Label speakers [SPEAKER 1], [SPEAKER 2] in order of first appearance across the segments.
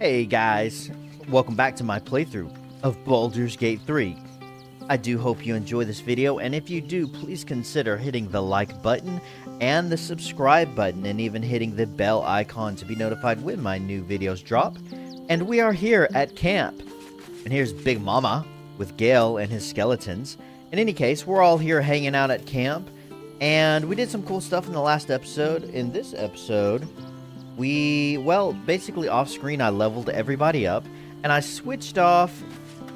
[SPEAKER 1] Hey guys, welcome back to my playthrough of Baldur's Gate 3. I do hope you enjoy this video, and if you do, please consider hitting the like button and the subscribe button, and even hitting the bell icon to be notified when my new videos drop. And we are here at camp, and here's Big Mama with Gale and his skeletons. In any case, we're all here hanging out at camp, and we did some cool stuff in the last episode. In this episode, basically off-screen, I leveled everybody up, and I switched off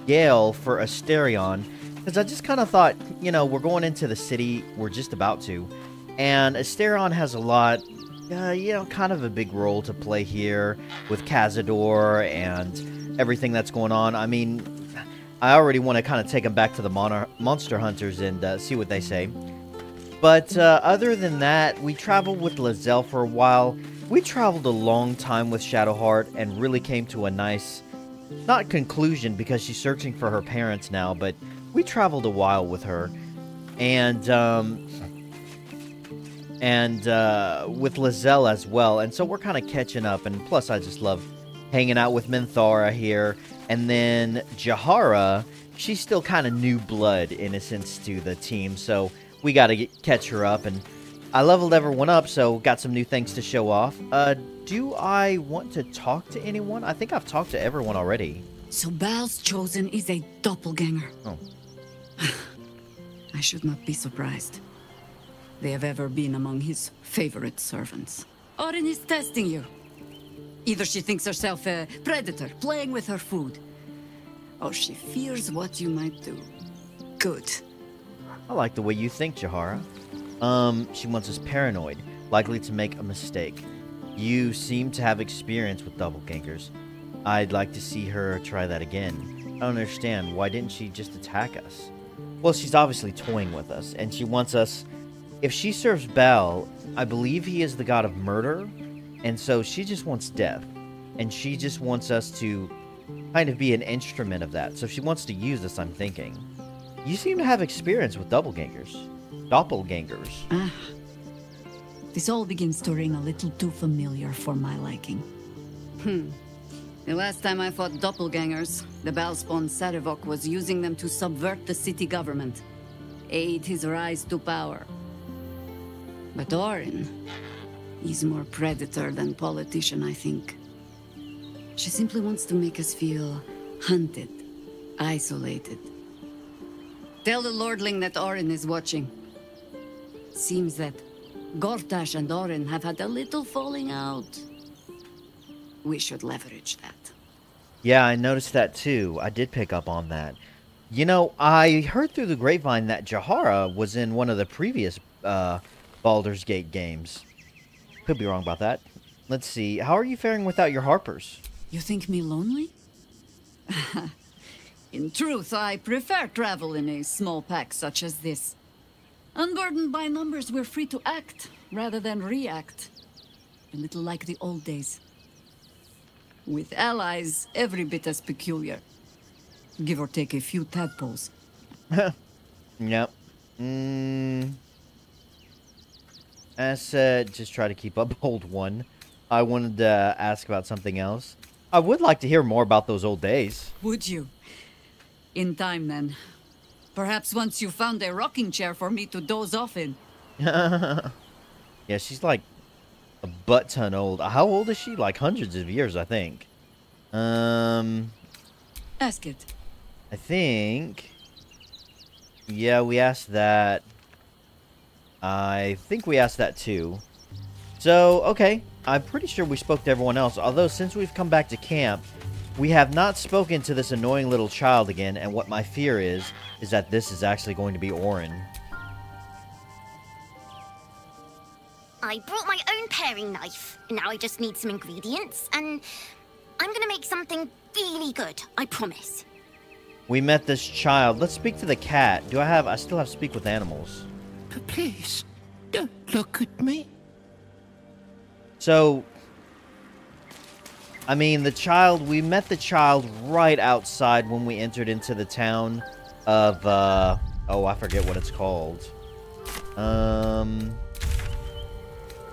[SPEAKER 1] Gale for Asterion, because I just kind of thought, you know, we're going into the city, we're just about to, and Asterion has a lot, kind of a big role to play here with Cazador and everything that's going on. I mean, I already want to kind of take them back to the monster hunters and see what they say. But other than that, we traveled with Lae'zel for a while. We traveled a long time with Shadowheart and really came to a nice, not conclusion because she's searching for her parents now, but we traveled a while with her. And with Lae'zel as well. And so we're kind of catching up, and plus I just love hanging out with Minthara here. And then Jahara, she's still kind of new blood in a sense to the team, so we got to catch her up. And I leveled everyone up, so got some new things to show off. Do I want to talk to anyone? I think I've talked to everyone already.
[SPEAKER 2] So Bal's chosen is a doppelganger.
[SPEAKER 1] Oh.
[SPEAKER 2] I should not be surprised. They have ever been among his favorite servants. Orin is testing you. Either she thinks herself a predator, playing with her food, or she fears what you might do. Good.
[SPEAKER 1] I like the way you think, Jahara. She wants us paranoid, likely to make a mistake. You seem to have experience with doppelgangers. I'd like to see her try that again. I don't understand. Why didn't she just attack us? Well, she's obviously toying with us, and she wants us... If she serves Bal, I believe he is the god of murder, and so she just wants death. And she just wants us to kind of be an instrument of that. So she wants to use us, I'm thinking. You seem to have experience with doppelgangers. Doppelgangers.
[SPEAKER 2] This all begins to ring a little too familiar for my liking. The last time I fought doppelgangers, the Balspawn Sarevok was using them to subvert the city government, aid his rise to power. But Orin, he's more predator than politician, I think. She simply wants to make us feel hunted, isolated. Tell the Lordling that Orin is watching. Seems that Gortash and Orin have had a little falling out. We should leverage that.
[SPEAKER 1] Yeah, I noticed that too. I did pick up on that. You know, I heard through the grapevine that Jahara was in one of the previous Baldur's Gate games. Could be wrong about that. Let's see. How are you faring without your harpers?
[SPEAKER 2] You think me lonely? In truth, I prefer travel in a small pack such as this. Unburdened by numbers, we're free to act rather than react. A little like the old days. With allies every bit as peculiar. Give or take a few tadpoles.
[SPEAKER 1] Yep. As said, just try to keep up old one. I wanted to ask about something else. I would like to hear more about those old days.
[SPEAKER 2] Would you? In time, then. Perhaps once you found a rocking chair for me to doze off in.
[SPEAKER 1] Yeah, she's like a butt-ton old. How old is she? Like hundreds of years, I think.
[SPEAKER 2] Ask it.
[SPEAKER 1] I think... Yeah, we asked that. I think we asked that too. So, okay. I'm pretty sure we spoke to everyone else. Although, since we've come back to camp, we have not spoken to this annoying little child again. And what my fear is that this is actually going to be Orin.
[SPEAKER 3] I brought my own paring knife. Now I just need some ingredients, and I'm gonna make something really good, I promise.
[SPEAKER 1] We met this child. Let's speak to the cat. I still have speak with animals.
[SPEAKER 4] Please, don't look at me.
[SPEAKER 1] So, I mean, we met the child right outside when we entered into the town of, oh, I forget what it's called.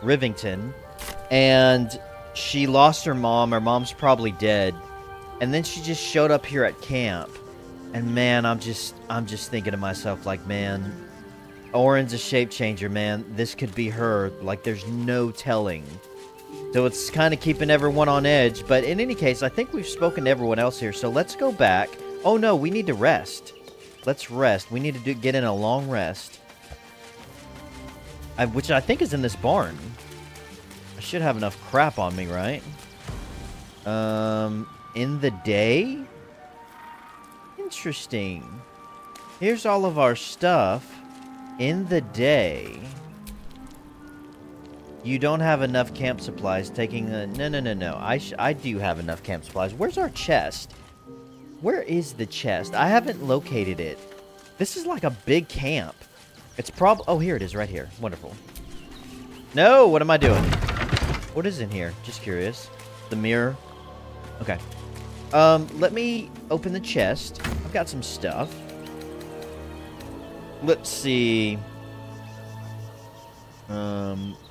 [SPEAKER 1] Rivington. And she lost her mom. Her mom's probably dead. And then she just showed up here at camp. And man, I'm just thinking to myself, like, man, Orin's a shape changer, man. This could be her. Like, there's no telling. So it's kind of keeping everyone on edge. But in any case, I think we've spoken to everyone else here. So let's go back. Oh no, we need to rest. Let's rest. We need to get in a long rest. Which I think is in this barn. I should have enough crap on me, right? In the day? Interesting. Here's all of our stuff. In the day. You don't have enough camp supplies. Taking a... No. I do have enough camp supplies. Where's our chest? Where is the chest? I haven't located it. This is like a big camp. It's oh, here it is, right here. Wonderful. No, what am I doing? What is in here? Just curious. The mirror. Okay. Let me open the chest. I've got some stuff. Let's see.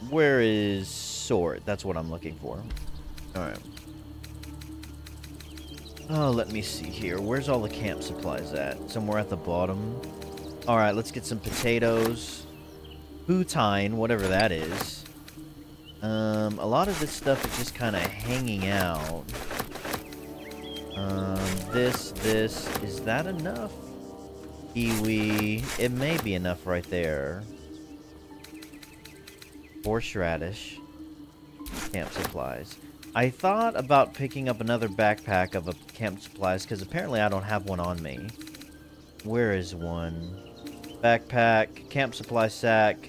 [SPEAKER 1] Where is sword? That's what I'm looking for. Alright. Oh, let me see here. Where's all the camp supplies at? Somewhere at the bottom. Alright, let's get some potatoes. Butine, whatever that is. A lot of this stuff is just kind of hanging out. This, is that enough? Kiwi, it may be enough right there. Horseradish. Camp supplies. I thought about picking up another backpack of camp supplies, because apparently I don't have one on me. Where is one? Backpack, camp supply sack,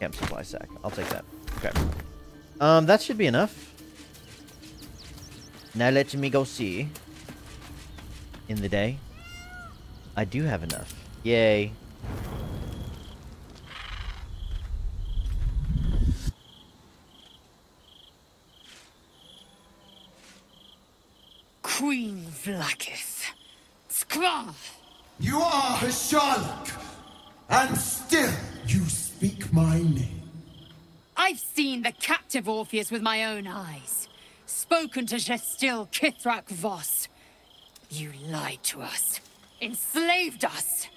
[SPEAKER 1] camp supply sack. I'll take that. Okay. That should be enough. Now let me go see. In the day. I do have enough. Yay.
[SPEAKER 5] Queen Vlaakith. Skra!
[SPEAKER 6] You are a Sherlock, and still you speak my name.
[SPEAKER 5] I've seen the captive Orpheus with my own eyes. Spoken to Gestil Kithrak Voss. You lied to us. Enslaved us.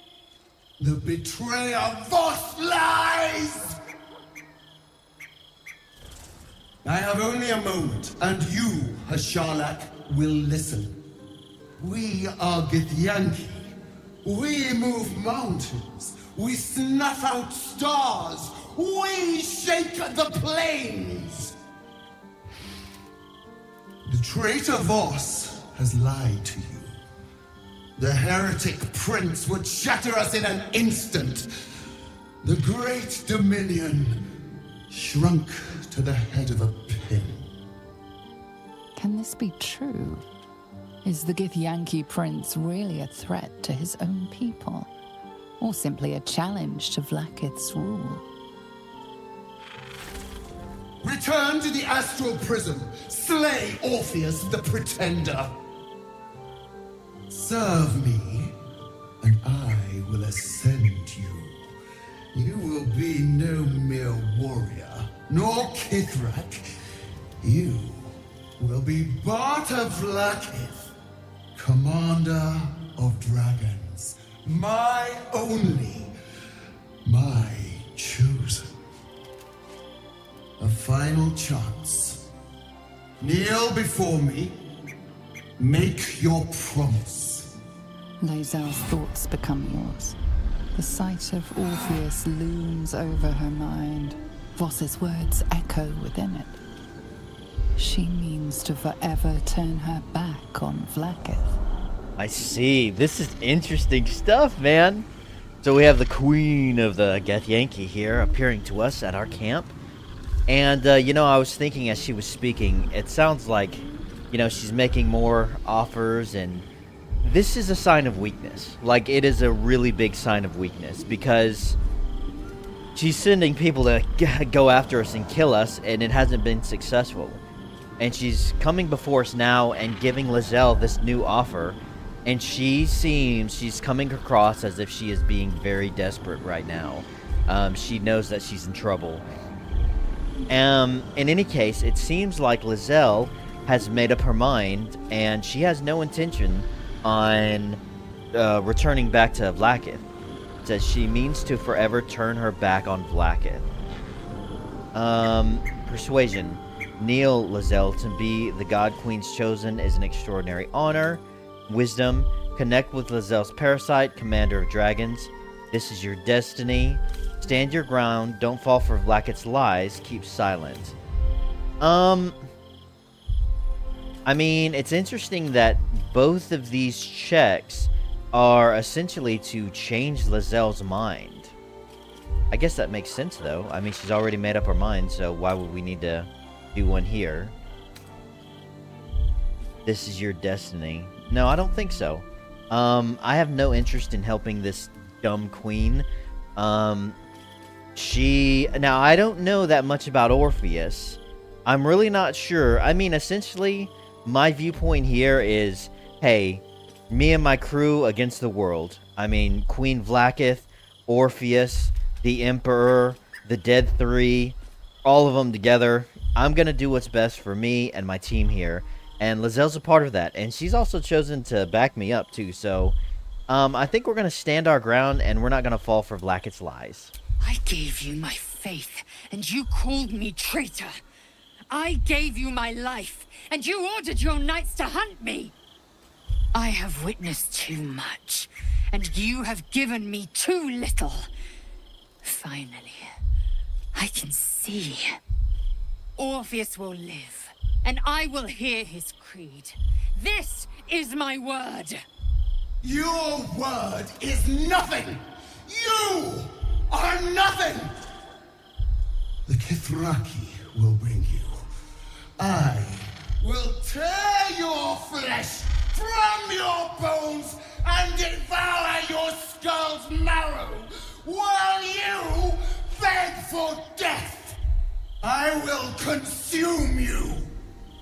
[SPEAKER 6] The betrayer Voss lies! I have only a moment, and you, Hasharlak, will listen. We are Githyanki. We move mountains. We snuff out stars. We shake the plains. The traitor Voss has lied to you. The heretic prince would shatter us in an instant. The great dominion shrunk to the head of a pin.
[SPEAKER 7] Can this be true? Is the Githyanki prince really a threat to his own people? Or simply a challenge to Vlaakith's rule?
[SPEAKER 6] Return to the astral prism. Slay Orpheus the Pretender. Serve me, and I will ascend you. You will be no mere warrior, nor Kithrak. You will be Barta Vlaakith, commander of dragons. My only, my chosen. A final chance. Kneel before me. Make your promise.
[SPEAKER 7] Lae'zel's thoughts become yours. The sight of Orpheus looms over her mind. Voss's words echo within it. She means to forever turn her back on Vlaakith.
[SPEAKER 1] I see. This is interesting stuff, man. So we have the queen of the Githyanki here appearing to us at our camp. And, you know, I was thinking as she was speaking, it sounds like, you know, she's making more offers, and this is a sign of weakness. Like, it is a really big sign of weakness, because she's sending people to go after us and kill us, and it hasn't been successful. And she's coming before us now and giving Lae'zel this new offer, and she's coming across as if she is being very desperate right now. She knows that she's in trouble. In any case, it seems like Lae'zel has made up her mind, and she has no intention on returning back to Vlaakith. It says she means to forever turn her back on Vlaakith. Persuasion. Kneel, Lae'zel, to be the God Queen's chosen is an extraordinary honor. Wisdom. Connect with Lae'zel's parasite, commander of dragons. This is your destiny. Stand your ground. Don't fall for Vlaakith's lies. Keep silent. I mean, it's interesting that both of these checks are essentially to change Lae'zel's mind. I guess that makes sense, though. I mean, she's already made up her mind, so why would we need to do one here? This is your destiny. No, I don't think so. I have no interest in helping this dumb queen. Now, I don't know that much about Orpheus. I'm really not sure. I mean, essentially, my viewpoint here is, hey, me and my crew against the world. I mean, Queen Vlaakith, Orpheus, the Emperor, the Dead Three, all of them together. I'm going to do what's best for me and my team here. And Lae'zel's a part of that. And she's also chosen to back me up, too. So, I think we're going to stand our ground, and we're not going to fall for Vlaakith's lies.
[SPEAKER 5] I gave you my faith, and you called me traitor. I gave you my life, and you ordered your knights to hunt me. I have witnessed too much, and you have given me too little. Finally, I can see. Orpheus will live, and I will hear his creed. This is my word.
[SPEAKER 6] Your word is nothing! You are nothing! The Kithraki will bring you. I will tear your flesh from your bones and devour your skull's marrow while you beg for death. I will consume you.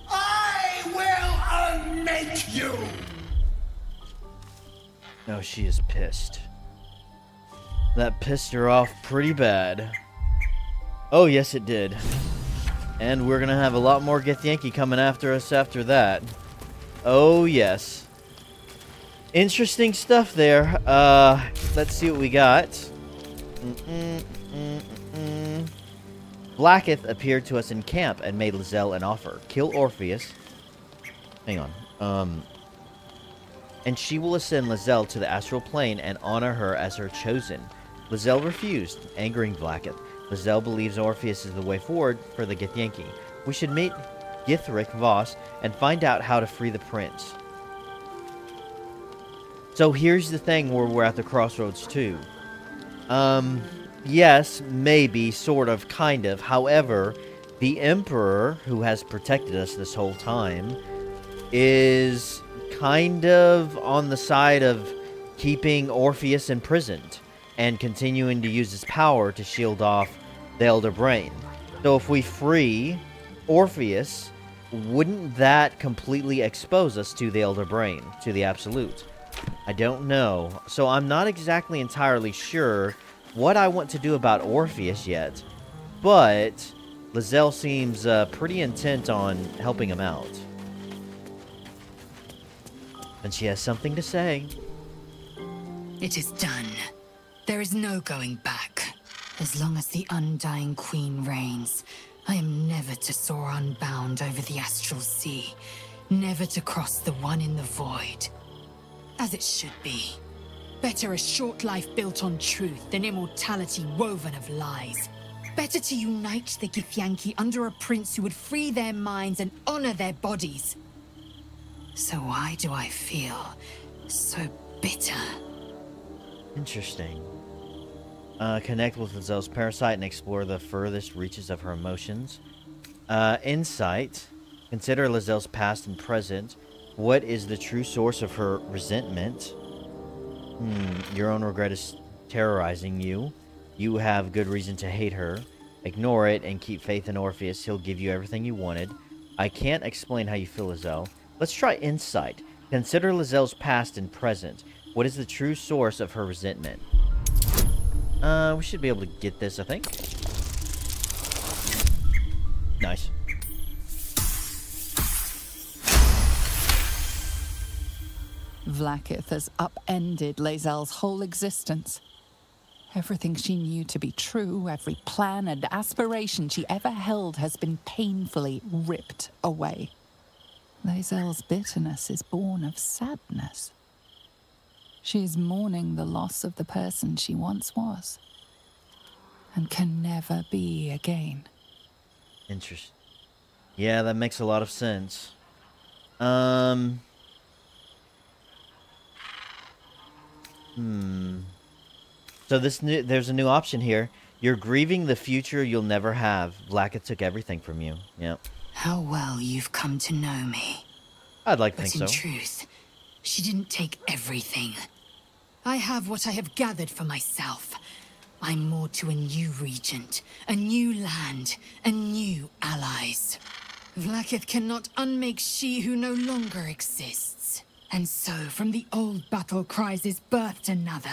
[SPEAKER 6] I will unmake you.
[SPEAKER 1] No, she is pissed. That pissed her off pretty bad. Oh, yes, it did. And we're gonna have a lot more Githyanki coming after us after that. Oh, yes. Interesting stuff there. Let's see what we got. Vlaakith appeared to us in camp and made Lae'zel an offer. Kill Orpheus. Hang on. And she will ascend Lae'zel to the astral plane and honor her as her chosen. Lae'zel refused, angering Vlaakith. Lae'zel believes Orpheus is the way forward for the Githyanki. We should meet Githric Voss and find out how to free the prince. So here's the thing where we're at the crossroads too. Yes, maybe, sort of, kind of. However, the Emperor, who has protected us this whole time, is kind of on the side of keeping Orpheus imprisoned and continuing to use his power to shield off the Elder Brain. So if we free Orpheus, wouldn't that completely expose us to the Elder Brain, to the Absolute? I don't know. So I'm not exactly entirely sure what I want to do about Orpheus yet, but Lae'zel seems pretty intent on helping him out. And she has something to say.
[SPEAKER 2] It is done. There is no going back. As long as the Undying Queen reigns, I am never to soar unbound over the astral sea, never to cross the one in the void. As it should be.
[SPEAKER 5] Better a short life built on truth than immortality woven of lies. Better to unite the Githyanki under a prince who would free their minds and honor their bodies.
[SPEAKER 2] So why do I feel so bitter?
[SPEAKER 1] Interesting. Connect with Lae'zel's parasite and explore the furthest reaches of her emotions. Insight. Consider Lae'zel's past and present. What is the true source of her resentment? Your own regret is terrorizing you. You have good reason to hate her. Ignore it and keep faith in Orpheus. He'll give you everything you wanted. I can't explain how you feel, Lae'zel. Let's try insight. Consider Lae'zel's past and present. What is the true source of her resentment? We should be able to get this, I think. Nice.
[SPEAKER 7] Vlaakith has upended Lae'zel's whole existence. Everything she knew to be true, every plan and aspiration she ever held has been painfully ripped away. Lae'zel's bitterness is born of sadness. She is mourning the loss of the person she once was, and can never be again.
[SPEAKER 1] Interesting. Yeah, that makes a lot of sense. So there's a new option here. You're grieving the future you'll never have. Vlaakith took everything from you. Yep.
[SPEAKER 5] How well you've come to know me.
[SPEAKER 1] I'd like to think so.
[SPEAKER 5] But in truth, she didn't take everything. I have what I have gathered for myself. I'm moored to a new regent, a new land, and new allies. Vlaakith cannot unmake she who no longer exists. And so, from the old battle cries is birthed another.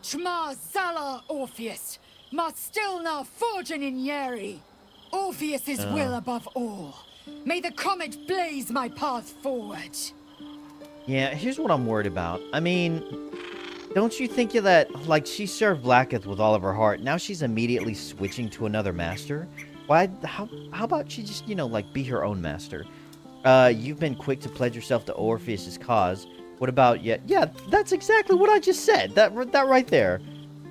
[SPEAKER 5] Shma Zala Orpheus, Ma Stilna Forgin in Yeri. Orpheus is will above all. May the comet blaze my path forward.
[SPEAKER 1] Yeah, here's what I'm worried about. I mean, don't you think that, like, she served Vlaakith with all of her heart. Now she's immediately switching to another master? Why? How about she just, you know, like, be her own master? You've been quick to pledge yourself to Orpheus's cause. What about yet? Yeah, that's exactly what I just said. That right there.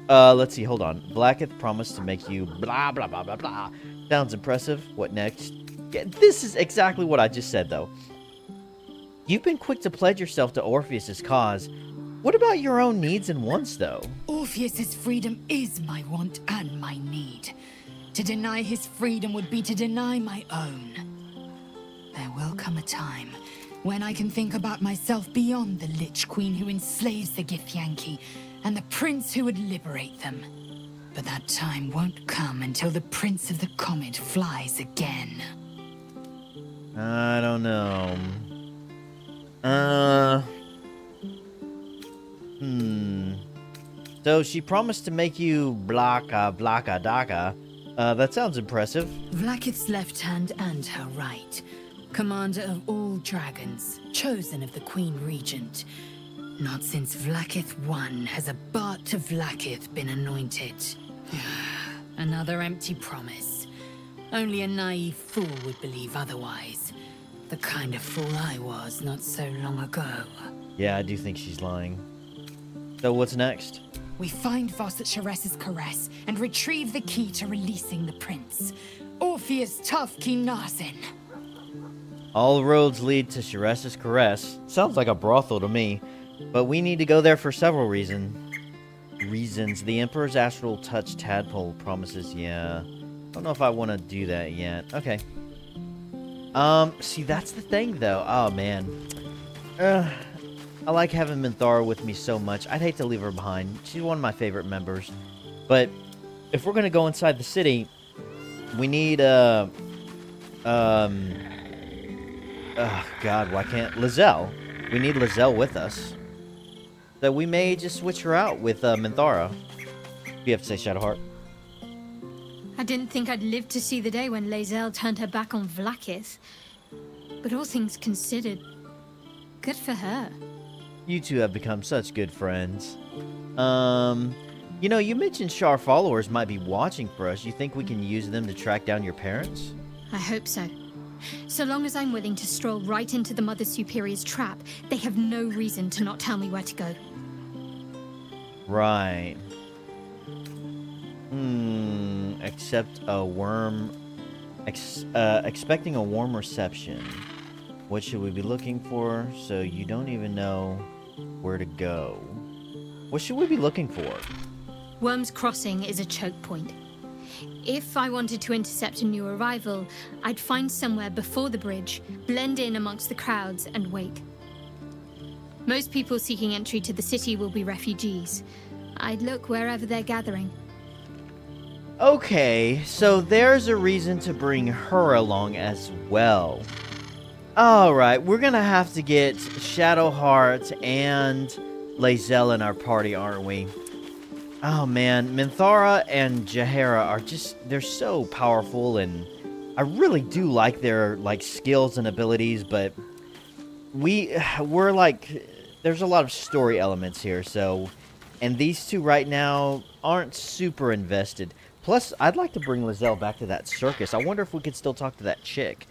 [SPEAKER 1] Let's see. Hold on. Vlaakith promised to make you blah, blah, blah, blah, blah. Sounds impressive. What next? Yeah, this is exactly what I just said, though. You've been quick to pledge yourself to Orpheus's cause. What about your own needs and wants, though?
[SPEAKER 5] Orpheus's freedom is my want and my need. To deny his freedom would be to deny my own. There will come a time when I can think about myself beyond the Lich Queen who enslaves the Githyanki and the prince who would liberate them. But that time won't come until the Prince of the Comet flies again.
[SPEAKER 1] I don't know. So she promised to make you blaka daka. That sounds impressive.
[SPEAKER 5] Vlaakith's left hand and her right. Commander of all dragons, chosen of the Queen Regent. Not since Vlaakith I has a Bart to Vlaakith been anointed. Another empty promise. Only a naive fool would believe otherwise. The kind of fool I was not so long ago.
[SPEAKER 1] Yeah, I do think she's lying. So what's next?
[SPEAKER 5] We find Voss at Sharess's Caress and retrieve the key to releasing the prince. Orpheus Tough Kinazin.
[SPEAKER 1] All roads lead to Sharess's Caress. Sounds like a brothel to me. But we need to go there for several reasons. The Emperor's Astral Touch Tadpole promises, yeah. Don't know if I want to do that yet. Okay. See, that's the thing, though. Oh, man. I like having Minthara with me so much. I'd hate to leave her behind. She's one of my favorite members. But if we're going to go inside the city, we need, oh, God, why can't... Lae'zel. We need Lae'zel with us. So we may just switch her out with Minthara. You have to say Shadowheart.
[SPEAKER 8] I didn't think I'd live to see the day when Lae'zel turned her back on Vlaakith. But all things considered, good for her.
[SPEAKER 1] You two have become such good friends. You know, you mentioned Shar followers might be watching for us. You think we can use them to track down your parents?
[SPEAKER 8] I hope so. So long as I'm willing to stroll right into the Mother Superior's trap, they have no reason to not tell me where to go.
[SPEAKER 1] Right. Except a worm... expecting a warm reception. What should we be looking for? So you don't even know where to go. What should we be looking for?
[SPEAKER 8] Worm's Crossing is a choke point. If I wanted to intercept a new arrival, I'd find somewhere before the bridge, blend in amongst the crowds, and wait. Most people seeking entry to the city will be refugees. I'd look wherever they're gathering.
[SPEAKER 1] Okay, so there's a reason to bring her along as well. Alright, we're gonna have to get Shadowheart and Lae'zel in our party, aren't we? Oh man, Minthara and Jaheira are just, they're so powerful and I really do like their like skills and abilities, but we're like, there's a lot of story elements here, so, and these two right now aren't super invested. Plus, I'd like to bring Lae'zel back to that circus. I wonder if we could still talk to that chick.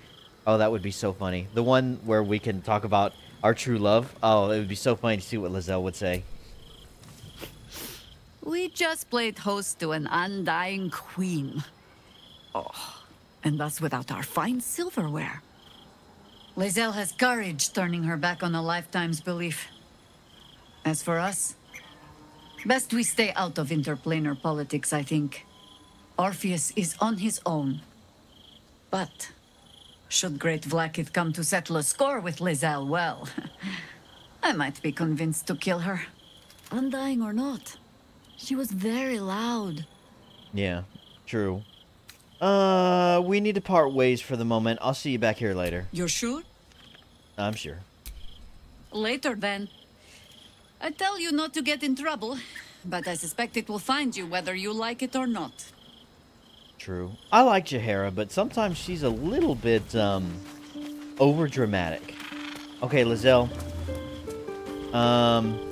[SPEAKER 1] Oh, that would be so funny. The one where we can talk about our true love. Oh, it would be so funny to see what Lae'zel would say.
[SPEAKER 2] We just played host to an undying queen. Oh, and that's without our fine silverware. Lae'zel has courage turning her back on a lifetime's belief. As for us, best we stay out of interplanar politics, I think. Orpheus is on his own. But should Great Vlaakith come to settle a score with Lae'zel, well, I might be convinced to kill her. Undying or not, she was very loud.
[SPEAKER 1] Yeah, true. We need to part ways for the moment. I'll see you back here later.
[SPEAKER 2] You're sure?
[SPEAKER 1] I'm sure.
[SPEAKER 2] Later, then. I tell you not to get in trouble, but I suspect it will find you whether you like it or not.
[SPEAKER 1] True. I like Jaehaera, but sometimes she's a little bit, over-dramatic. Okay, Lae'zel.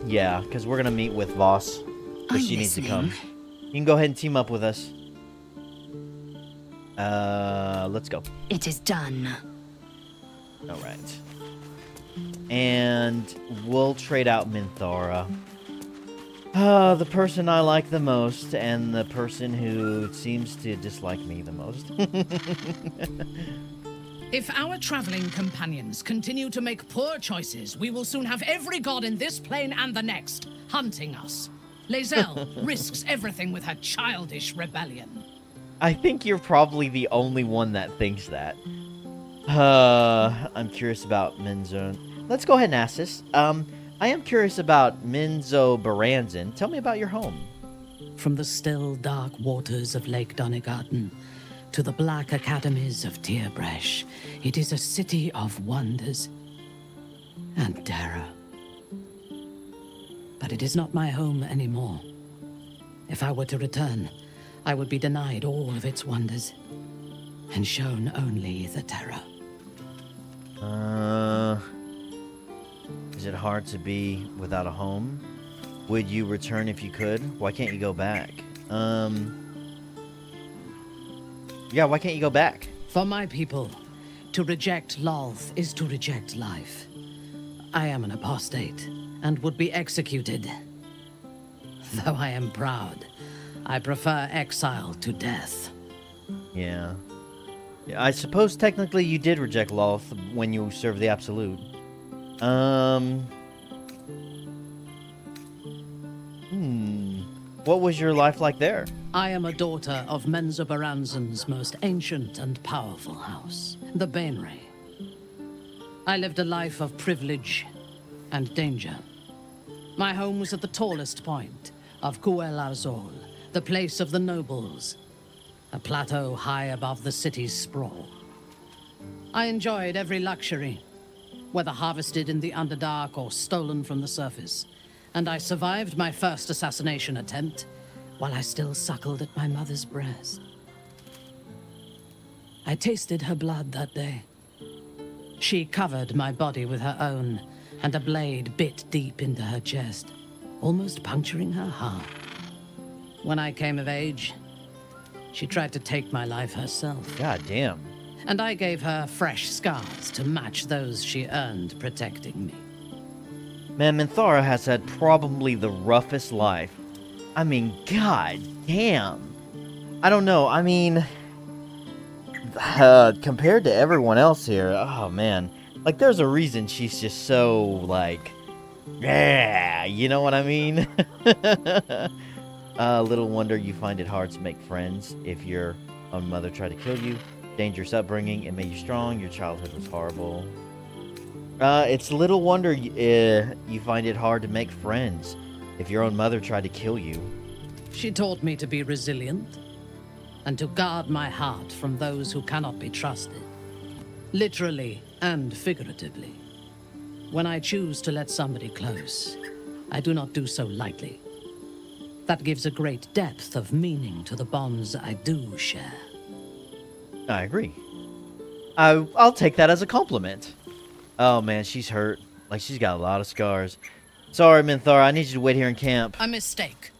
[SPEAKER 1] Yeah, because we're gonna meet with Voss. But she needs to come. You can go ahead and team up with us. Let's go.
[SPEAKER 5] It is done.
[SPEAKER 1] Alright. And we'll trade out Minthara. The person I like the most, and the person who seems to dislike me the most.
[SPEAKER 9] If our traveling companions continue to make poor choices, we will soon have every god in this plane and the next hunting us. Lae'zel risks everything with her childish rebellion.
[SPEAKER 1] I think you're probably the only one that thinks that. I'm curious about Minzo. Let's go ahead and ask this. I am curious about Minzo Baranzin. Tell me about your home.
[SPEAKER 10] From the still, dark waters of Lake Donegarten to the black academies of Tierbresh, it is a city of wonders and terror. But it is not my home anymore. If I were to return, I would be denied all of its wonders and shown only the terror.
[SPEAKER 1] Is it hard to be without a home? Would you return if you could? Why can't you go back? Yeah, why can't you go back?
[SPEAKER 10] For my people, to reject Lolth is to reject life. I am an apostate and would be executed. Though I am proud, I prefer exile to death.
[SPEAKER 1] Yeah. I suppose technically you did reject Lolth when you served the Absolute. What was your life like there?
[SPEAKER 10] I am a daughter of Menzo Baranzan's most ancient and powerful house, the Bainray. I lived a life of privilege and danger. My home was at the tallest point of Cuel Arzol, the place of the nobles, a plateau high above the city's sprawl. I enjoyed every luxury, whether harvested in the Underdark or stolen from the surface, and I survived my first assassination attempt while I still suckled at my mother's breast. I tasted her blood that day. She covered my body with her own, and a blade bit deep into her chest, almost puncturing her heart. When I came of age, she tried to take my life herself.
[SPEAKER 1] God damn.
[SPEAKER 10] And I gave her fresh scars to match those she earned protecting me.
[SPEAKER 1] Man, Minthara has had probably the roughest life. I mean, god damn. I don't know, I mean... compared to everyone else here, oh man. Like, there's a reason she's just so, like... Yeah, you know what I mean? Little wonder you find it hard to make friends if your own mother tried to kill you. Dangerous upbringing, it made you strong, your childhood was horrible. It's little wonder you find it hard to make friends if your own mother tried to kill you.
[SPEAKER 10] She taught me to be resilient and to guard my heart from those who cannot be trusted, literally and figuratively. When I choose to let somebody close, I do not do so lightly. That gives a great depth of meaning to the bonds I do share.
[SPEAKER 1] I agree. I'll take that as a compliment. Oh man, she's hurt. Like she's got a lot of scars. Sorry, Minthara, I need you to wait here in camp.
[SPEAKER 9] A mistake.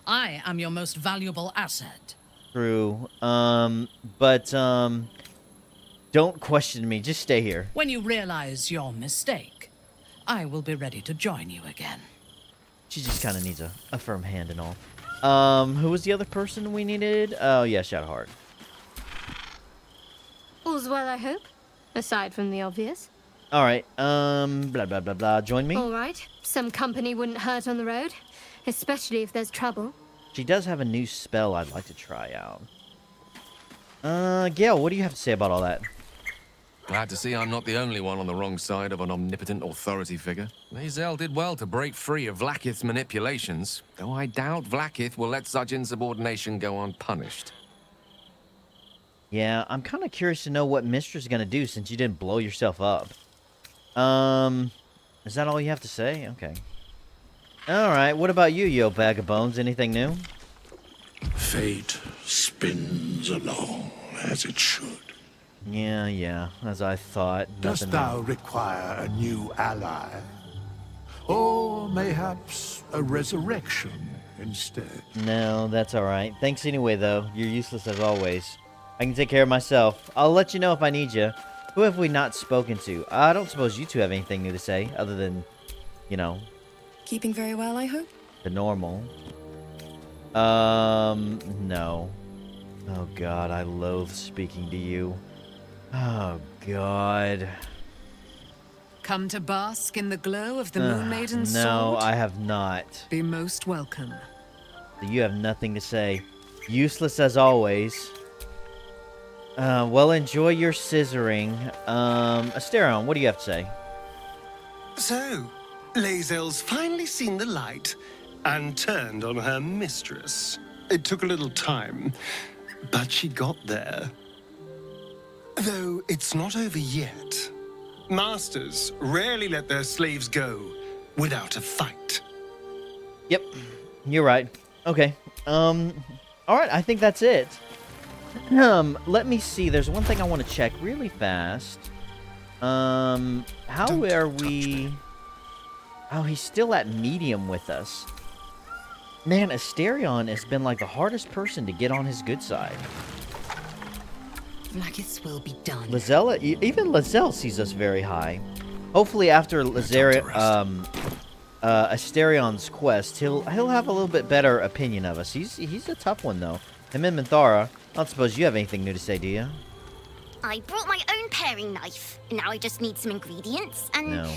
[SPEAKER 9] I am your most valuable asset.
[SPEAKER 1] True. But don't question me. Just stay here.
[SPEAKER 9] When you realize your mistake, I will be ready to join you again.
[SPEAKER 1] She just kind of needs a firm hand and all. Who was the other person we needed? Oh, yeah, Shadowheart.
[SPEAKER 8] All's well, I hope. Aside from the obvious.
[SPEAKER 1] All right. Blah, blah, blah, blah. Join me?
[SPEAKER 8] All right. Some company wouldn't hurt on the road. Especially if there's trouble.
[SPEAKER 1] She does have a new spell I'd like to try out. Gale, what do you have to say about all that?
[SPEAKER 11] Glad to see I'm not the only one on the wrong side of an omnipotent authority figure. Lae'zel did well to break free of Vlaakith's manipulations, though I doubt Vlaakith will let such insubordination go unpunished.
[SPEAKER 1] Yeah, I'm kind of curious to know what Mistress is going to do since you didn't blow yourself up. Is that all you have to say? Okay. Alright, what about you, yo bag of bones? Anything new?
[SPEAKER 4] Fate spins along as it should.
[SPEAKER 1] Yeah, as I thought.
[SPEAKER 4] Dost thou require a new ally? Or mayhaps a resurrection instead?
[SPEAKER 1] No, that's alright. Thanks anyway, though. You're useless as always. I can take care of myself. I'll let you know if I need you. Who have we not spoken to? I don't suppose you two have anything new to say, other than, you know...
[SPEAKER 12] Keeping very well, I hope?
[SPEAKER 1] The normal. No. Oh god, I loathe speaking to you. Oh god.
[SPEAKER 12] Come to bask in the glow of the Moon Maiden's sword?
[SPEAKER 1] No, I have not.
[SPEAKER 12] Be most welcome.
[SPEAKER 1] You have nothing to say. Useless as always. Well, enjoy your scissoring. Asterion, what do you have to say?
[SPEAKER 13] So, Lae'zel's finally seen the light and turned on her mistress. It took a little time, but she got there. Though it's not over yet. Masters rarely let their slaves go without a fight.
[SPEAKER 1] Yep, you're right. Okay. Alright, I think that's it. Let me see. There's one thing I want to check really fast. How are we... Oh, he's still at medium with us. Man, Asterion has been like the hardest person to get on his good side.
[SPEAKER 12] Vlaakith's will be done.
[SPEAKER 1] Lae'zel, even Lae'zel sees us very high. Hopefully after Asterion's quest, he'll have a little bit better opinion of us. He's a tough one, though. Him and Minthara. I don't suppose you have anything new to say, do you?
[SPEAKER 3] I brought my own paring knife. Now I just need some ingredients, and
[SPEAKER 1] no.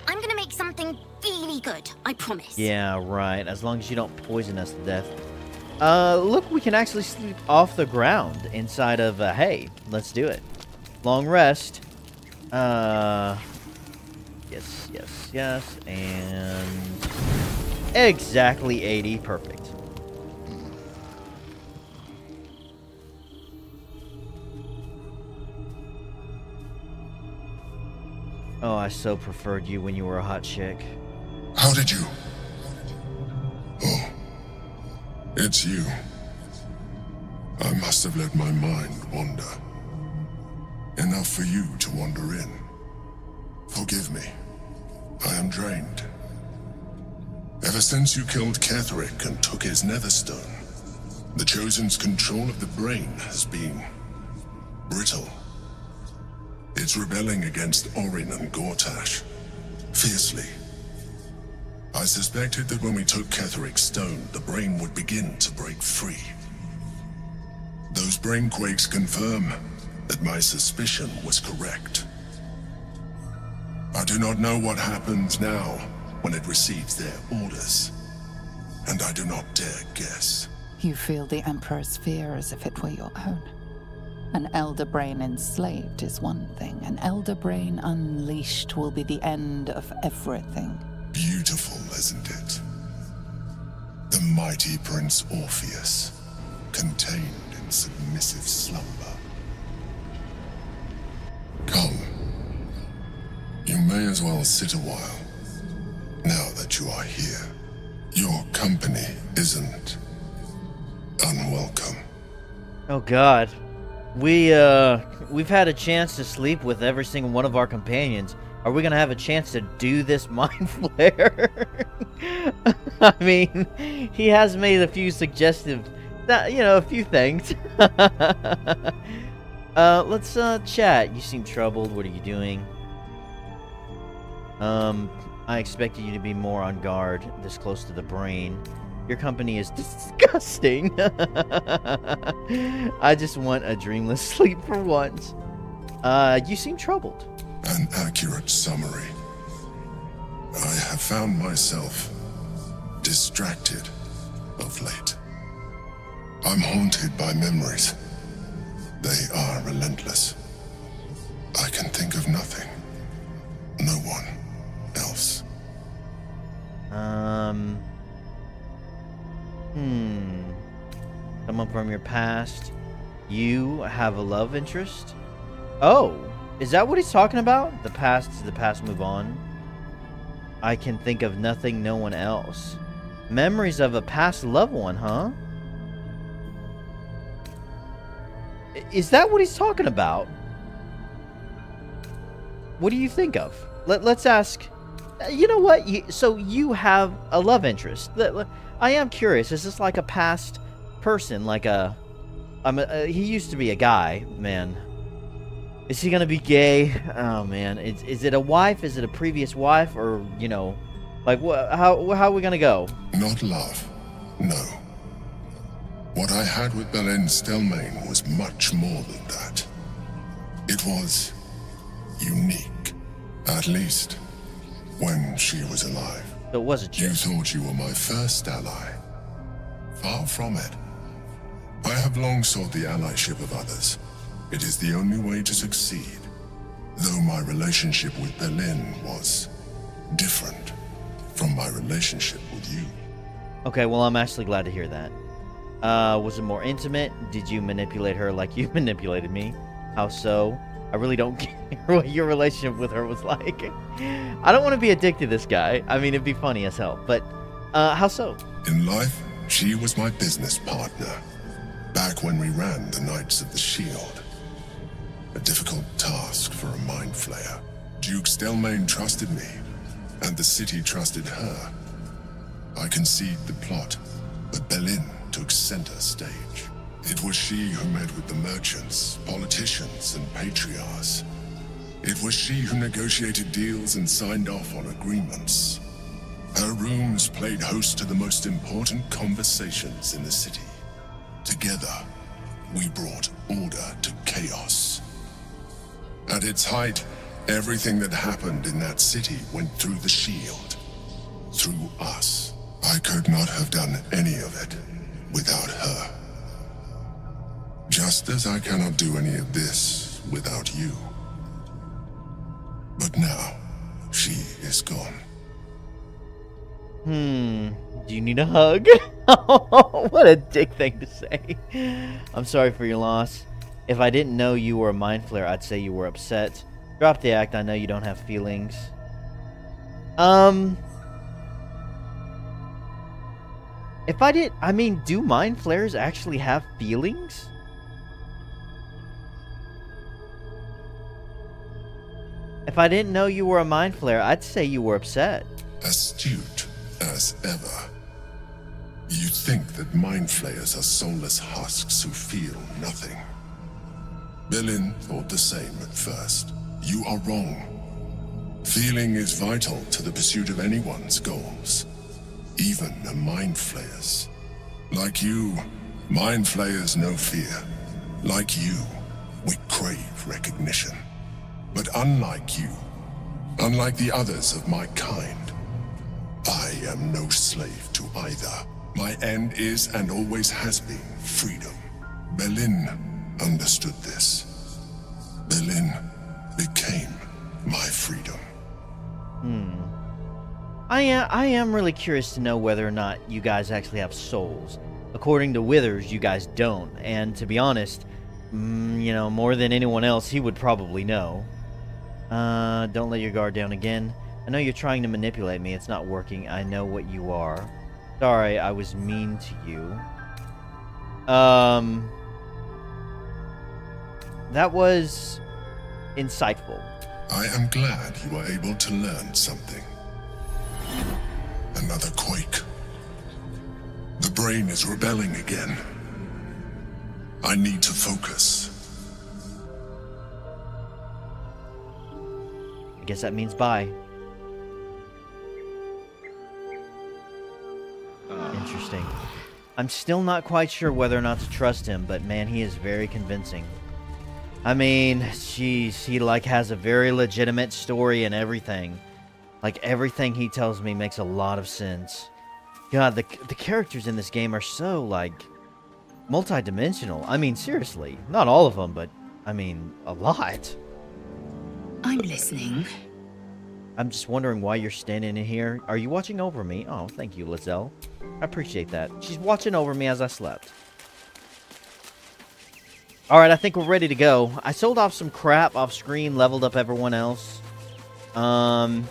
[SPEAKER 3] I'm gonna make something really good, I promise.
[SPEAKER 1] Yeah, right. As long as you don't poison us to death. Look, we can actually sleep off the ground inside of hay. Let's do it. Long rest. Yes, and exactly 80. Perfect. Oh, I so preferred you when you were a hot chick.
[SPEAKER 14] How did you? Oh, it's you. I must have let my mind wander. Enough for you to wander in. Forgive me. I am drained. Ever since you killed Ketheric and took his netherstone, the Chosen's control of the brain has been brittle. It's rebelling against Orin and Gortash, fiercely. I suspected that when we took Ketheric's stone, the brain would begin to break free. Those brain quakes confirm that my suspicion was correct. I do not know what happens now when it receives their orders, and I do not dare guess.
[SPEAKER 7] You feel the Emperor's fear as if it were your own. An elder brain enslaved is one thing. An elder brain unleashed will be the end of everything.
[SPEAKER 14] Beautiful, isn't it? The mighty Prince Orpheus, contained in submissive slumber. Come. You may as well sit a while, now that you are here. Your company isn't unwelcome.
[SPEAKER 1] Oh, God. We've had a chance to sleep with every single one of our companions. Are we gonna have a chance to do this mind flare? I mean, he has made a few suggestive, a few things. Let's chat. You seem troubled. What are you doing? I expected you to be more on guard this close to the brain. Your company is disgusting. I just want a dreamless sleep for once. You seem troubled.
[SPEAKER 14] An accurate summary. I have found myself distracted of late. I'm haunted by memories. They are relentless. I can think of nothing. No one else.
[SPEAKER 1] Someone from your past. You have a love interest? Oh, is that what he's talking about? The past is the past, move on. I can think of nothing, no one else. Memories of a past loved one, huh? Is that what he's talking about? What do you think of? Let's ask. You know what? So you have a love interest. I am curious. Is this like a past person? Like he used to be a guy, man. Is he gonna be gay? Oh man, is it a wife? Is it a previous wife, or like how are we gonna go?
[SPEAKER 14] Not love, no. What I had with Baldur Stelmane was much more than that. It was unique, at least when she was alive.
[SPEAKER 1] So it was a chick.
[SPEAKER 14] You thought you were my first ally. Far from it. I have long sought the allyship of others. It is the only way to succeed. Though my relationship with Baldur was different from my relationship with you.
[SPEAKER 1] Okay, well, I'm actually glad to hear that. Was it more intimate? Did you manipulate her like you manipulated me? How so? I really don't care what your relationship with her was like. I don't want to be a dick to this guy. I mean, it'd be funny as hell. But, how so?
[SPEAKER 14] In life, she was my business partner. Back when we ran the Knights of the Shield. A difficult task for a mind flayer. Duke Stelmane trusted me, and the city trusted her. I conceived the plot, but Baldur took center stage. It was she who met with the merchants, politicians, and patriarchs. It was she who negotiated deals and signed off on agreements. Her rooms played host to the most important conversations in the city. Together, we brought order to chaos. At its height, everything that happened in that city went through the shield. Through us. I could not have done any of it without her. Just as I cannot do any of this without you. But now, she is gone.
[SPEAKER 1] Do you need a hug? What a dick thing to say. I'm sorry for your loss. If I didn't know you were a mind flayer, I'd say you were upset. Drop the act, I know you don't have feelings. If I did, I mean, do mind flayers actually have feelings? If I didn't know you were a mind flayer, I'd say you were upset.
[SPEAKER 14] Astute as ever. You think that mind flayers are soulless husks who feel nothing. Baldur thought the same at first. You are wrong. Feeling is vital to the pursuit of anyone's goals. Even a mind flayer's. Like you, mind flayers know fear. Like you, we crave recognition. But unlike you, unlike the others of my kind, I am no slave to either. My end is and always has been freedom. Baldur understood this. Baldur became my freedom.
[SPEAKER 1] I am really curious to know whether or not you guys actually have souls. According to Withers, you guys don't. And to be honest, more than anyone else, he would probably know. Don't let your guard down again. I know you're trying to manipulate me. It's not working. I know what you are. Sorry, I was mean to you. That was insightful.
[SPEAKER 14] I am glad you were able to learn something. Another quake. The brain is rebelling again. I need to focus.
[SPEAKER 1] I guess that means bye. Interesting. I'm still not quite sure whether or not to trust him, but man, he is very convincing. I mean, jeez, he like has a very legitimate story and everything. Like everything he tells me makes a lot of sense. God, the characters in this game are so like multi-dimensional. I mean, seriously, not all of them, but I mean, a lot.
[SPEAKER 12] I'm listening.
[SPEAKER 1] I'm just wondering why you're standing in here. Are you watching over me? Oh, thank you, Lae'zel. I appreciate that. She's watching over me as I slept. Alright, I think we're ready to go. I sold off some crap off screen, leveled up everyone else. And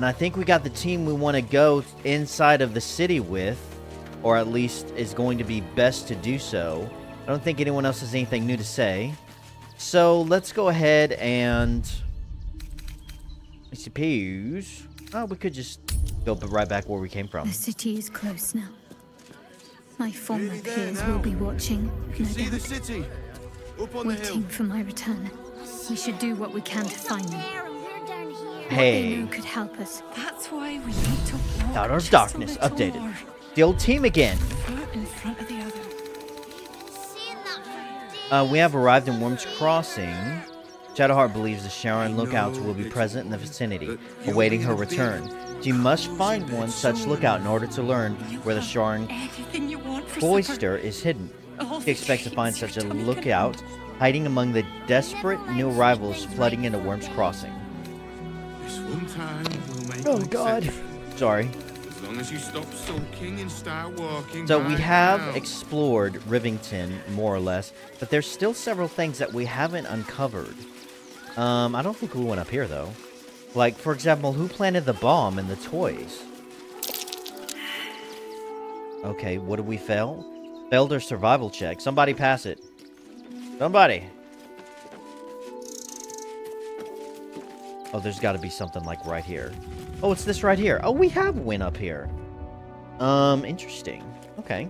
[SPEAKER 1] I think we got the team we want to go inside of the city with. Or at least is going to be best to do so. I don't think anyone else has anything new to say. So, let's go ahead and... I suppose... Oh, we could just go right back where we came from.
[SPEAKER 8] The city is close now. My former peers will be watching, no doubt.
[SPEAKER 15] The city, up on
[SPEAKER 8] waiting for my return. We should do what we can to find them.
[SPEAKER 1] Hey.
[SPEAKER 8] What they know could help us.
[SPEAKER 12] That's why we need to walk
[SPEAKER 1] Out of Darkness updated. The old team again.
[SPEAKER 12] in front of the other.
[SPEAKER 1] We have arrived in Worm's Crossing. Shadowheart believes the Sharon lookouts will be present in the vicinity, awaiting her return. She must find one such lookout in order to learn where the Sharon cloister is hidden. She expects to find such a lookout hiding among the desperate new arrivals flooding into Worm's Crossing. Oh God. Sorry.
[SPEAKER 15] As long as you stop sulking and start walking.
[SPEAKER 1] So we have explored Rivington, more or less, but there's still several things that we haven't uncovered. I don't think we went up here, though. Like, for example, who planted the bomb in the toys? Okay, what did we fail? Failed our survival check. Somebody pass it. Somebody. Oh, there's got to be something, like, right here. Oh, it's this right here. Oh, we have went up here. Interesting. Okay.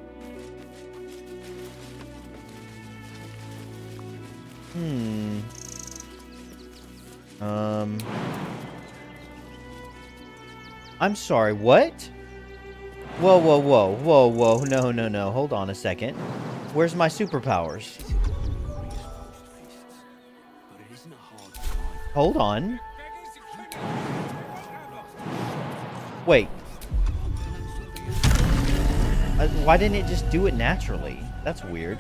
[SPEAKER 1] I'm sorry, what? Whoa, whoa, whoa, whoa, whoa, no, no, no, hold on a second. Where's my superpowers? Hold on. Wait. Why didn't it just do it naturally? That's weird.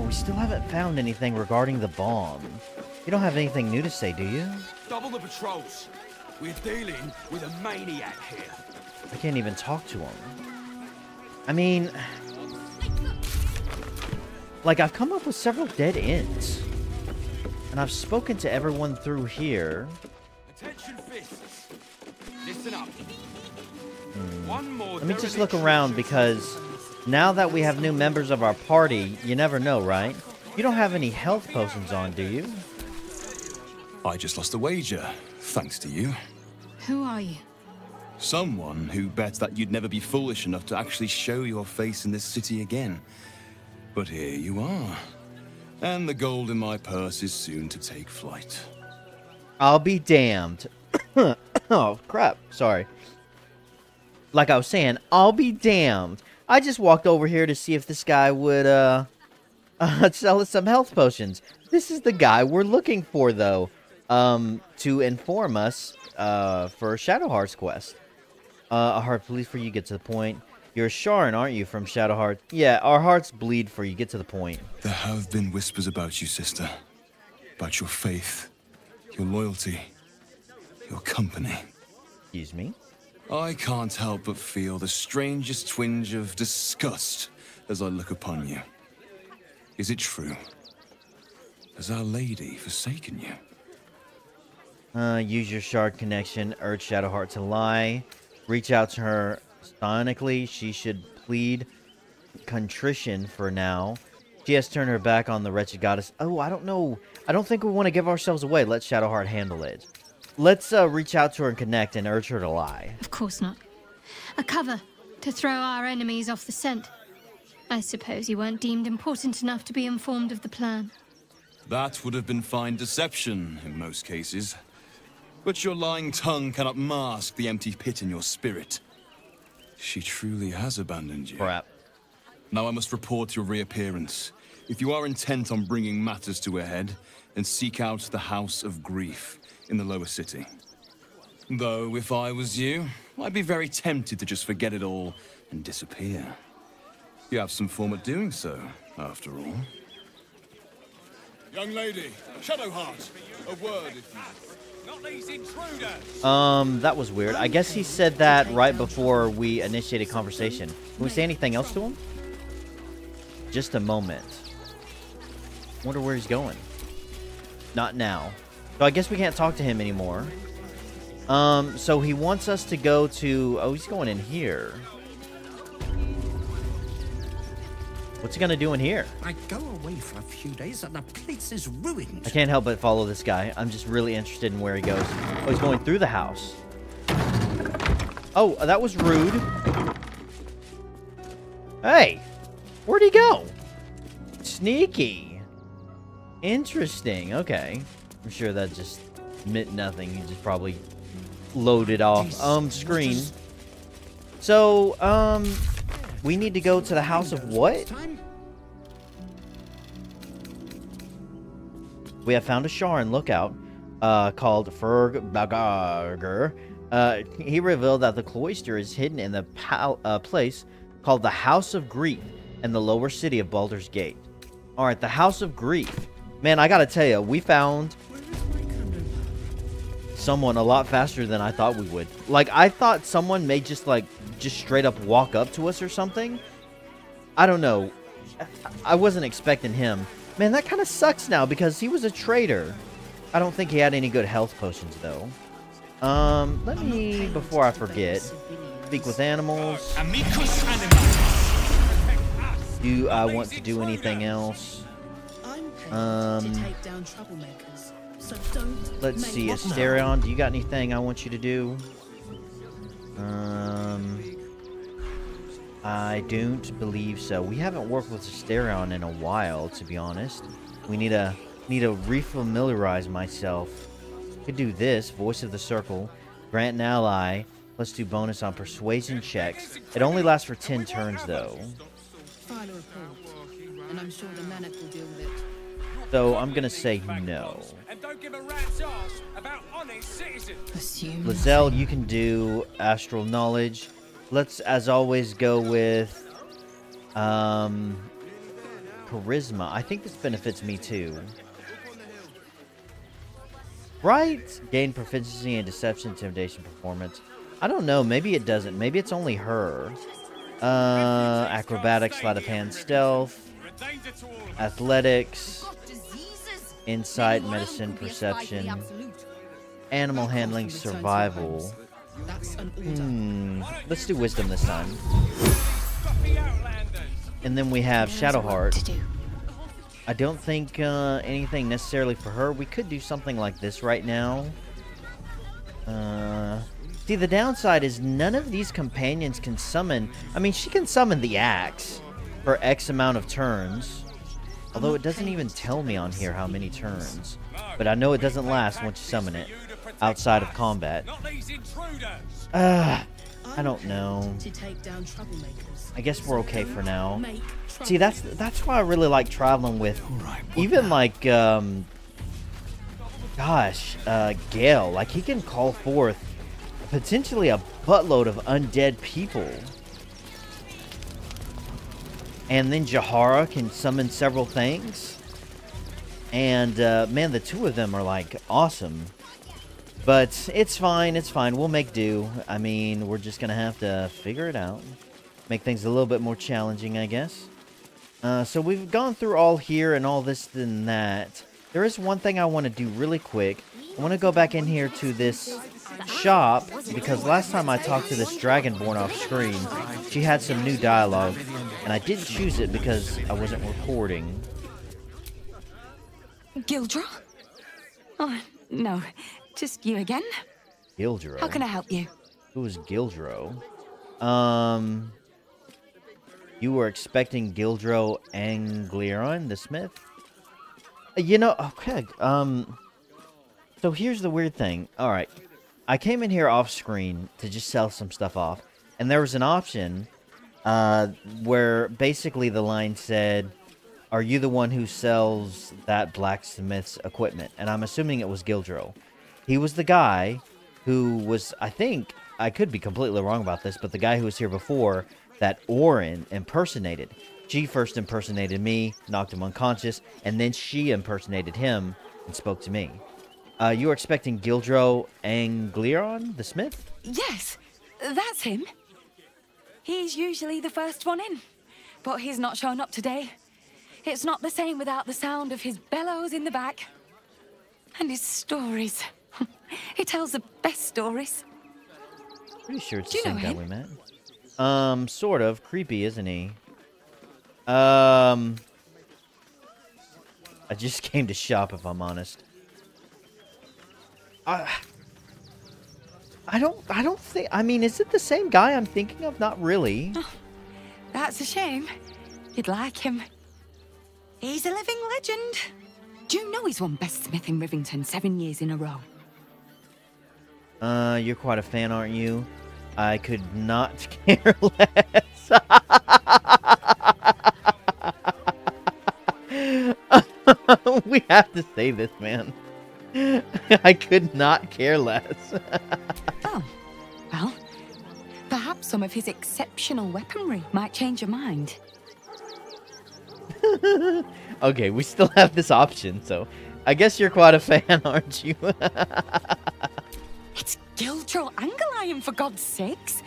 [SPEAKER 1] We still haven't found anything regarding the bomb. You don't have anything new to say, do you?
[SPEAKER 15] Double the patrols. We're dealing with a maniac here.
[SPEAKER 1] I can't even talk to him. I mean... Like, I've come up with several dead ends. And I've spoken to everyone through here.
[SPEAKER 15] Attention fists. Listen up. One more.
[SPEAKER 1] Let me just look around, because now that we have new members of our party, you never know, right? You don't have any health potions on, do you?
[SPEAKER 16] I just lost a wager, thanks to you.
[SPEAKER 8] Who are you?
[SPEAKER 16] Someone who bet that you'd never be foolish enough to actually show your face in this city again. But here you are. And the gold in my purse is soon to take flight.
[SPEAKER 1] I'll be damned. Oh, crap. Sorry. Like I was saying, I'll be damned. I just walked over here to see if this guy would, sell us some health potions. This is the guy we're looking for, though, to inform us, for Shadowheart's quest. A heart bleed for you, get to the point. You're Sharon, aren't you, from Shadowheart? Yeah, our hearts bleed for you, get to the point.
[SPEAKER 16] There have been whispers about you, sister. About your faith, your loyalty, your company.
[SPEAKER 1] Excuse me?
[SPEAKER 16] I can't help but feel the strangest twinge of disgust as I look upon you. Is it true? Has Our Lady forsaken you?
[SPEAKER 1] Use your shard connection, urge Shadowheart to lie. Reach out to her sonically. She should plead contrition for now. She has turned her back on the wretched goddess. Oh, I don't know. I don't think we want to give ourselves away. Let Shadowheart handle it. Let's reach out to her and connect and urge her to lie.
[SPEAKER 8] Of course not. A cover to throw our enemies off the scent. I suppose you weren't deemed important enough to be informed of the plan.
[SPEAKER 16] That would have been fine deception in most cases. But your lying tongue cannot mask the empty pit in your spirit. She truly has abandoned you.
[SPEAKER 1] Crap.
[SPEAKER 16] Now I must report your reappearance. If you are intent on bringing matters to a head, then seek out the House of Grief in the lower city. Though, if I was you, I'd be very tempted to just forget it all and disappear. You have some form of doing so, after all.
[SPEAKER 15] Young lady, Shadowheart, a word if you... Not these intruders!
[SPEAKER 1] That was weird. I guess he said that right before we initiated conversation. Can we say anything else to him? Just a moment. Wonder where he's going. Not now. So I guess we can't talk to him anymore. So he wants us to go to... Oh, he's going in here. What's he gonna do in here?
[SPEAKER 17] I go away for a few days and the place is ruined.
[SPEAKER 1] I can't help but follow this guy. I'm just really interested in where he goes. Oh, he's going through the house. Oh, that was rude. Hey, where'd he go? Sneaky. Interesting. Okay. I'm sure that just meant nothing. He just probably loaded off screen. So, we need to go to the house of what? We have found a Sharan lookout called Ferg Bagarger. He revealed that the cloister is hidden in the place called the House of Grief in the lower city of Baldur's Gate. Alright, the House of Grief. Man, I gotta tell you, we found someone a lot faster than I thought we would. Like, I thought someone may just straight up walk up to us or something. I don't know. I wasn't expecting him. Man, that kind of sucks now because he was a traitor. I don't think he had any good health potions, though. Let me, before I forget, speak with animals. Do I want to do anything else? Let's see, Asterion, do you got anything I want you to do? I don't believe so. We haven't worked with Asterion in a while, to be honest. We need to refamiliarize myself. Could do this, Voice of the Circle, grant an ally, let's do bonus on persuasion checks. It only lasts for 10 turns though.
[SPEAKER 18] File a report, and I'm sure the Manic will deal with it.
[SPEAKER 1] So I'm gonna say no.
[SPEAKER 15] And don't give a rat's ass about honest citizens.
[SPEAKER 1] Lae'zel, you can do Astral Knowledge. Let's, as always, go with Charisma. I think this benefits me too. Right? Gain proficiency in Deception, Intimidation, Performance. I don't know. Maybe it doesn't. Maybe it's only her. Acrobatics, Sleight of Hand, Stealth, Athletics, Insight, Medicine, Perception, Animal Handling, Survival. Let's do Wisdom this time. And then we have Shadowheart. I don't think anything necessarily for her. We could do something like this right now. See, the downside is none of these companions can summon... I mean, she can summon the axe for X amount of turns. Although it doesn't even tell me on here how many turns. But I know it doesn't last once you summon it outside of combat. I don't know. I guess we're okay for now. See, that's why I really like traveling with even like Gale. Like, he can call forth potentially a buttload of undead people. And then Jahara can summon several things. And man, the two of them are like awesome. But it's fine, it's fine. We'll make do. I mean, we're just gonna have to figure it out. Make things a little bit more challenging, I guess. So we've gone through all here and all this and that. There is one thing I want to do really quick. I want to go back in here to this shop, because last time I talked to this Dragonborn off screen, she had some new dialogue, and I didn't choose it because I wasn't recording.
[SPEAKER 19] Gildro? Oh, no. Just you again?
[SPEAKER 1] Gildro?
[SPEAKER 19] How can I help you?
[SPEAKER 1] Who is Gildro? You were expecting Gildro Angliron, the smith? You know, okay, so here's the weird thing. Alright, I came in here off screen to just sell some stuff off, and there was an option, where basically the line said, "Are you the one who sells that blacksmith's equipment?" And I'm assuming it was Gildro. He was the guy who was, I think, I could be completely wrong about this, but the guy who was here before that Orin impersonated. She first impersonated me, knocked him unconscious, and then she impersonated him and spoke to me. You were expecting Gildro Angliron, the smith?
[SPEAKER 19] Yes, that's him. He's usually the first one in, but he's not shown up today. It's not the same without the sound of his bellows in the back. And his stories. He tells the best stories.
[SPEAKER 1] Pretty sure it's the same guy we met. Sort of. Creepy, isn't he? I just came to shop, if I'm honest. I don't think, I mean, is it the same guy I'm thinking of? Not really.
[SPEAKER 19] Oh, that's a shame. You'd like him. He's a living legend. Do you know he's won Best Smith in Rivington 7 years in a row?
[SPEAKER 1] You're quite a fan, aren't you? I could not care less. We have to say this, man. I could not care less.
[SPEAKER 19] Oh, well, perhaps some of his exceptional weaponry might change your mind.
[SPEAKER 1] Okay, we still have this option, so I guess you're quite a fan, aren't you?
[SPEAKER 19] It's Gildro Angelion, for God's sakes.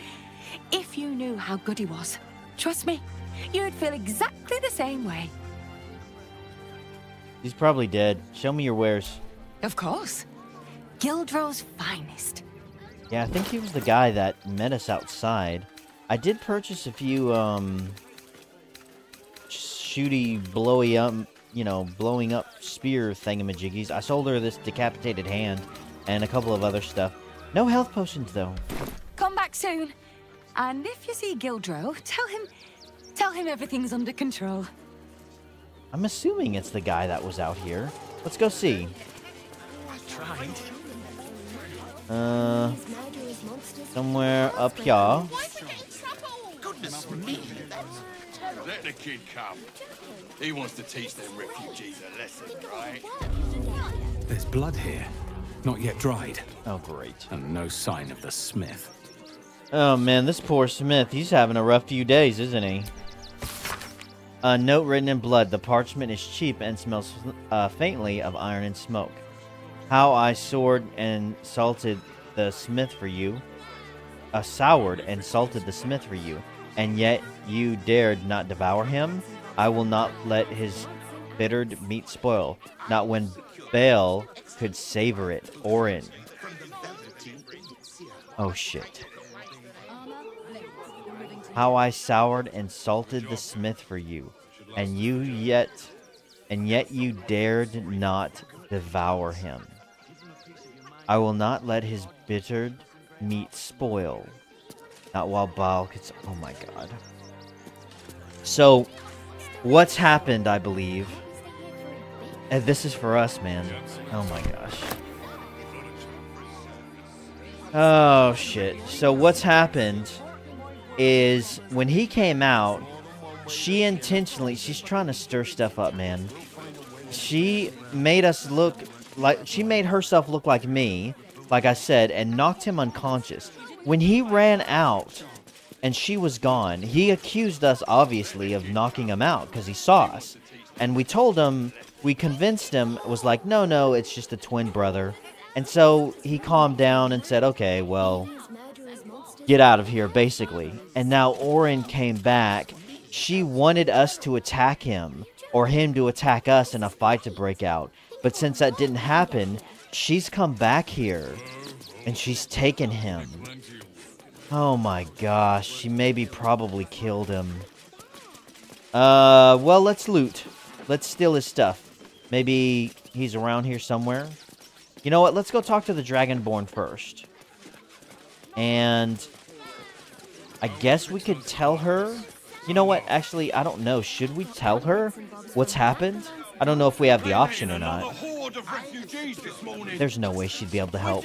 [SPEAKER 19] If you knew how good he was, trust me, you'd feel exactly the same way.
[SPEAKER 1] He's probably dead. Show me your wares.
[SPEAKER 19] Of course. Gildro's finest.
[SPEAKER 1] Yeah, I think he was the guy that met us outside. I did purchase a few, shooty, blowy up, you know, blowing up spear thingamajiggies. I sold her this decapitated hand and a couple of other stuff. No health potions, though.
[SPEAKER 19] Come back soon. And if you see Gildro, tell him everything's under control.
[SPEAKER 1] I'm assuming it's the guy that was out here. Let's go see. Somewhere up here.
[SPEAKER 15] Goodness me. Let the kid come. He wants to teach them refugees a lesson, right?
[SPEAKER 20] There's blood here. Not yet dried.
[SPEAKER 1] Oh, great.
[SPEAKER 20] And no sign of the smith.
[SPEAKER 1] Oh, man, this poor smith. He's having a rough few days, isn't he? A note written in blood. The parchment is cheap and smells faintly of iron and smoke. How I soured and salted the smith for you. Soured and salted the smith for you. And yet you dared not devour him. I will not let his bittered meat spoil. Not when Baal could savor it. Orin. Oh, shit. How I soured and salted the smith for you, and yet you dared not devour him. I will not let his bittered meat spoil, not while Baal could. Oh my God. So, what's happened? I believe, and this is for us, man. Oh my gosh. Oh shit. So what's happened is when he came out, she's trying to stir stuff up, man. She made herself look like me, like I said, and knocked him unconscious. When he ran out and she was gone, he accused us, obviously, of knocking him out because he saw us. And we told him, we convinced him, it was like, no, it's just a twin brother. And so he calmed down and said, okay, well, get out of here, basically. And now Orin came back. She wanted us to attack him, or him to attack us, and a fight to break out. But since that didn't happen, she's come back here and she's taken him. Oh my gosh, she maybe probably killed him. Well, let's loot. Let's steal his stuff. Maybe he's around here somewhere. You know what? Let's go talk to the Dragonborn first. And I guess we could tell her. You know what? Actually, I don't know. Should we tell her what's happened? I don't know if we have the option or not. There's no way she'd be able to help.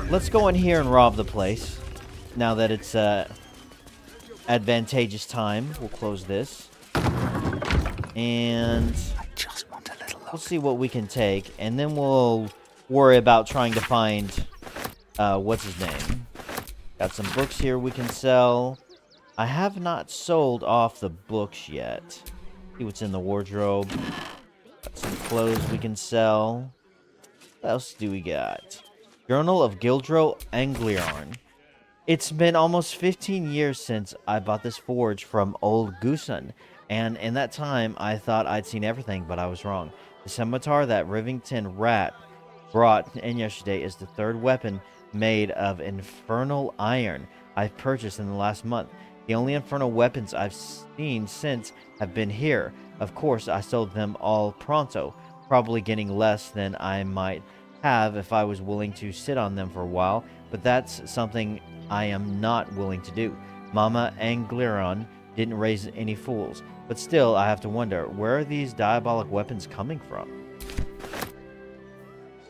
[SPEAKER 1] Let's go in here and rob the place. Now that it's advantageous time, we'll close this. And we'll see what we can take. And then we'll worry about trying to find, what's his name? Got some books here we can sell. I have not sold off the books yet. See what's in the wardrobe. Got some clothes we can sell. What else do we got? Journal of Gildro Angliarn. It's been almost 15 years since I bought this forge from old Goosen, and in that time I thought I'd seen everything, but I was wrong. The scimitar that Rivington Rat brought in yesterday is the third weapon made of infernal iron I've purchased in the last month. The only infernal weapons I've seen since have been here. Of course, I sold them all pronto, probably getting less than I might have if I was willing to sit on them for a while, but that's something I am not willing to do. Mama Angliron didn't raise any fools, but still I have to wonder, where are these diabolic weapons coming from?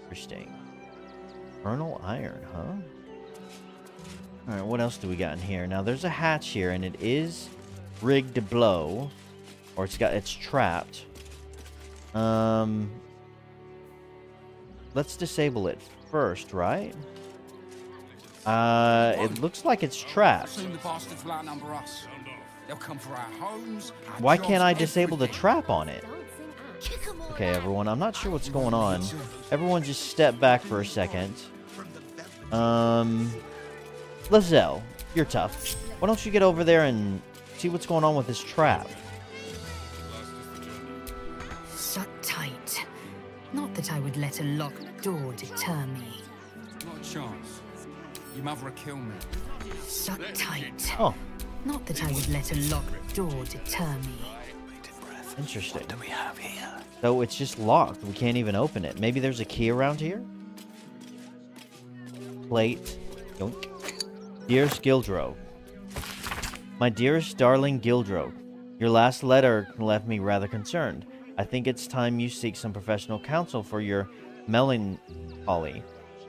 [SPEAKER 1] Interesting. Infernal iron, huh? Alright, what else do we got in here? Now, there's a hatch here, and it is rigged to blow. Or it's trapped. Let's disable it first, right? It looks like it's trapped. Why can't I disable the trap on it? Okay, everyone, I'm not sure what's going on. Everyone just step back for a second. Lae'zel, you're tough. Why don't you get over there and see what's going on with this trap?
[SPEAKER 2] Shut tight. Not that I would let a locked door deter me.
[SPEAKER 21] Not a chance. Your mother will kill me.
[SPEAKER 2] Shut tight.
[SPEAKER 1] Oh.
[SPEAKER 2] Not that I would let a locked door deter me.
[SPEAKER 1] Interesting. What do we have here? So it's just locked. We can't even open it. Maybe there's a key around here? Plate. Yoink. Dearest Gildro. My dearest darling Gildro, your last letter left me rather concerned. I think it's time you seek some professional counsel for your melancholy.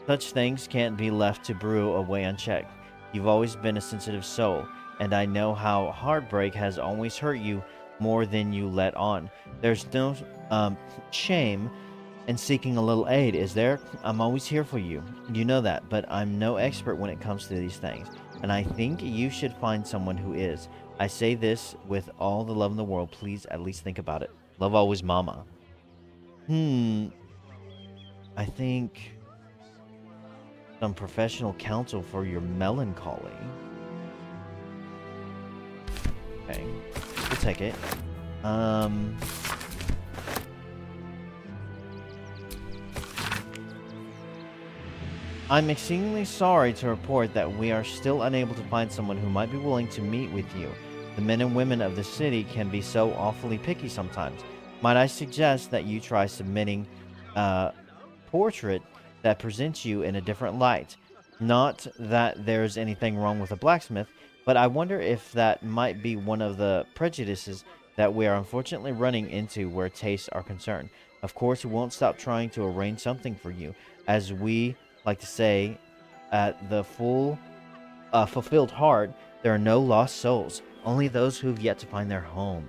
[SPEAKER 1] Such things can't be left to brew away unchecked. You've always been a sensitive soul, and I know how heartbreak has always hurt you more than you let on. There's no shame in seeking a little aid, is there? I'm always here for you. You know that, but I'm no expert when it comes to these things, and I think you should find someone who is. I say this with all the love in the world. Please at least think about it. Love always, Mama. I think some professional counsel for your melancholy. Okay, we'll take it. I'm exceedingly sorry to report that we are still unable to find someone who might be willing to meet with you. The men and women of the city can be so awfully picky sometimes. Might I suggest that you try submitting a portrait that presents you in a different light? Not that there's anything wrong with a blacksmith, but I wonder if that might be one of the prejudices that we are unfortunately running into where tastes are concerned. Of course, we won't stop trying to arrange something for you, as we like to say, at the fulfilled heart, there are no lost souls, only those who've yet to find their home.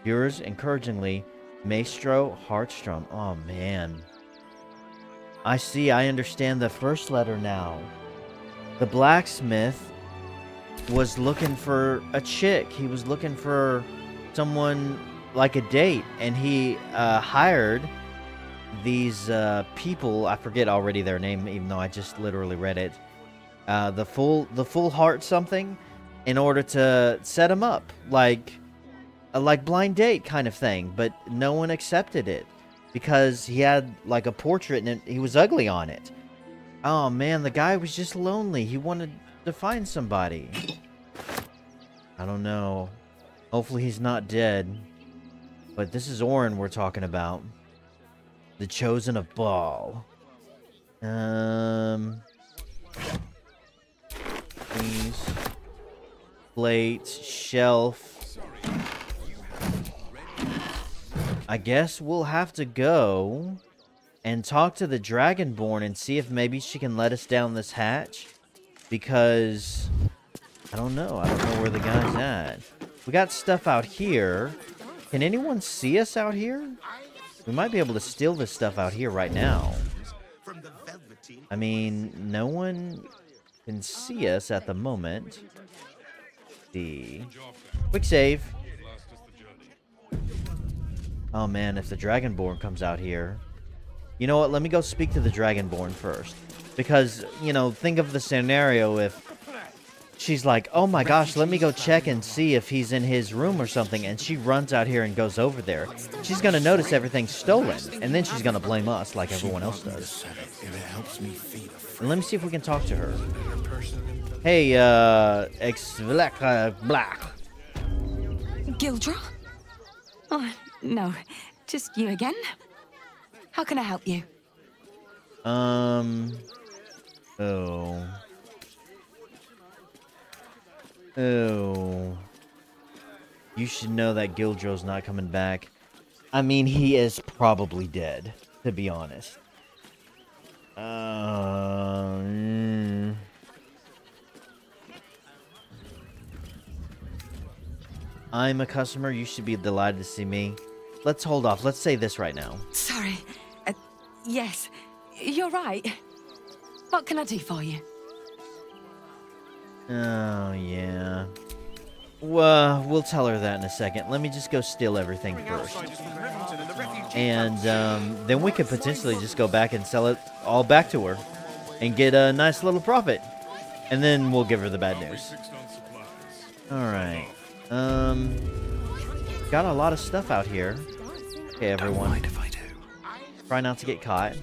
[SPEAKER 1] Yours, encouragingly, Maestro Hartstrom. Oh, man. I understand the first letter now. The blacksmith was looking for a chick. He was looking for someone like a date, and he hired these people. I forget already their name, even though I just literally read it. The full heart something, in order to set him up, like blind date kind of thing. But no one accepted it. because he had like a portrait and he was ugly on it. Oh man, the guy was just lonely. He wanted to find somebody. I don't know. Hopefully he's not dead. But this is Orin we're talking about. The Chosen of Baal. Things. Plate. Shelf. I guess we'll have to go and talk to the Dragonborn and see if maybe she can let us down this hatch. Because I don't know. I don't know where the guy's at. We got stuff out here. Can anyone see us out here? We might be able to steal this stuff out here right now. I mean, no one can see us at the moment. Quick save. Oh man, if the Dragonborn comes out here. You know what? Let me go speak to the Dragonborn first. Because, you know, think of the scenario if she's like, oh my gosh, let me go check and see if he's in his room or something, and she runs out here and goes over there. She's gonna notice everything's stolen, and then she's gonna blame us like everyone else does. And let me see if we can talk to her. Hey, Black.
[SPEAKER 19] Gildra? Oh, no. Just you again? How can I help you?
[SPEAKER 1] Oh. You should know that Gildro's not coming back. I mean, he is probably dead, to be honest. I'm a customer. You should be delighted to see me. Let's hold off. Let's say this right now.
[SPEAKER 19] Sorry. Yes, you're right. What can I do for you?
[SPEAKER 1] Oh, yeah. Well, we'll tell her that in a second. Let me just go steal everything first. And then we could potentially just go back and sell it all back to her. And get a nice little profit. And then we'll give her the bad news. Alright. Got a lot of stuff out here. Okay, everyone. Try not to get caught.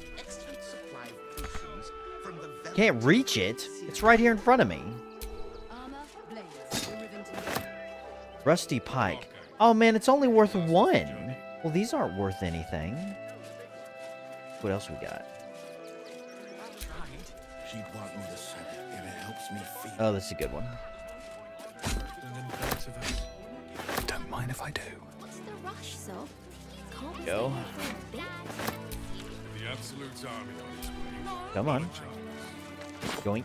[SPEAKER 1] Can't reach it. It's right here in front of me. Rusty pike. Oh man, it's only worth 1. Well, these aren't worth anything. What else we got? Oh, that's a good one.
[SPEAKER 20] Don't mind if I do.
[SPEAKER 1] Go. Come on. Yoink.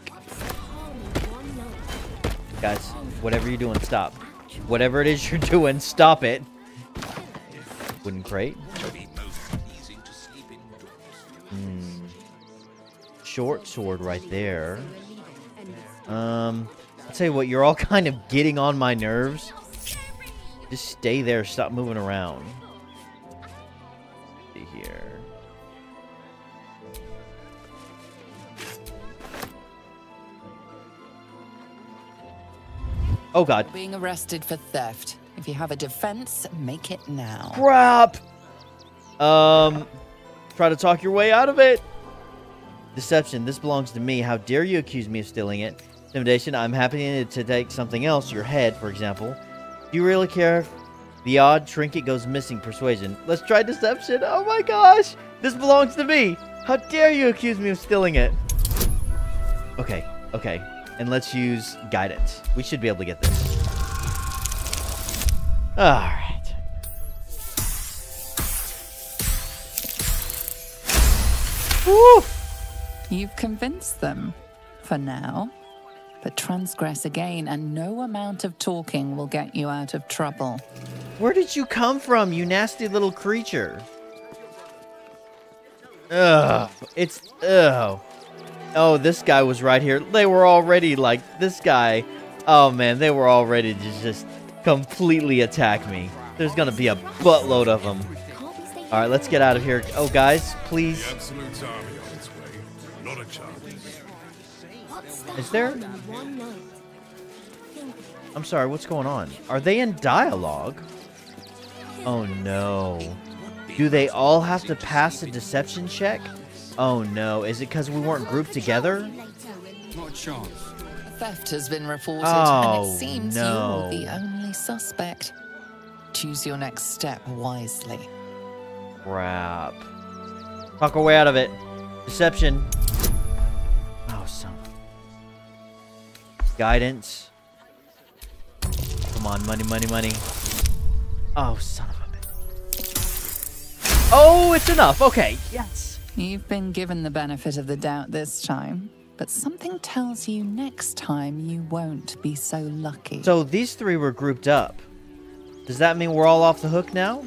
[SPEAKER 1] Guys, whatever you're doing, stop. Whatever it is you're doing, stop it. Wooden crate. Short sword right there. I'll tell you what, you're all kind of getting on my nerves. Just stay there, stop moving around. See here. Oh god.
[SPEAKER 7] Being arrested for theft. If you have a defense, make it now.
[SPEAKER 1] Crap! Try to talk your way out of it. Deception. This belongs to me. How dare you accuse me of stealing it? Intimidation. I'm happy to take something else. Your head, for example. Do you really care if the odd trinket goes missing? Persuasion. Let's try deception. Oh my gosh! This belongs to me. How dare you accuse me of stealing it? Okay. Okay. And let's use guidance. We should be able to get this. Alright.
[SPEAKER 7] Woo! You've convinced them. For now. But transgress again, and no amount of talking will get you out of trouble.
[SPEAKER 1] Where did you come from, you nasty little creature? Ugh. It's... Ugh. Oh, this guy was right here. They were already, like, this guy. Oh, man, they were all ready to just completely attack me. There's gonna be a buttload of them. All right, let's get out of here. Oh, guys, please. Is there... I'm sorry, what's going on? Are they in dialogue? Oh, no. Do they all have to pass a deception check? Oh no, is it because we weren't grouped together?
[SPEAKER 21] Not a chance.
[SPEAKER 7] Theft has been reported,
[SPEAKER 1] Oh,
[SPEAKER 7] and it seems
[SPEAKER 1] no.
[SPEAKER 7] you're the only suspect. Choose your next step wisely.
[SPEAKER 1] Crap. Talk our way out of it. Deception. Oh, son. Guidance. Come on, money, money, money. Oh, son of a bitch. Oh, it's enough. Okay, yes.
[SPEAKER 7] You've been given the benefit of the doubt this time, but something tells you next time you won't be so lucky.
[SPEAKER 1] So these three were grouped up. Does that mean we're all off the hook now?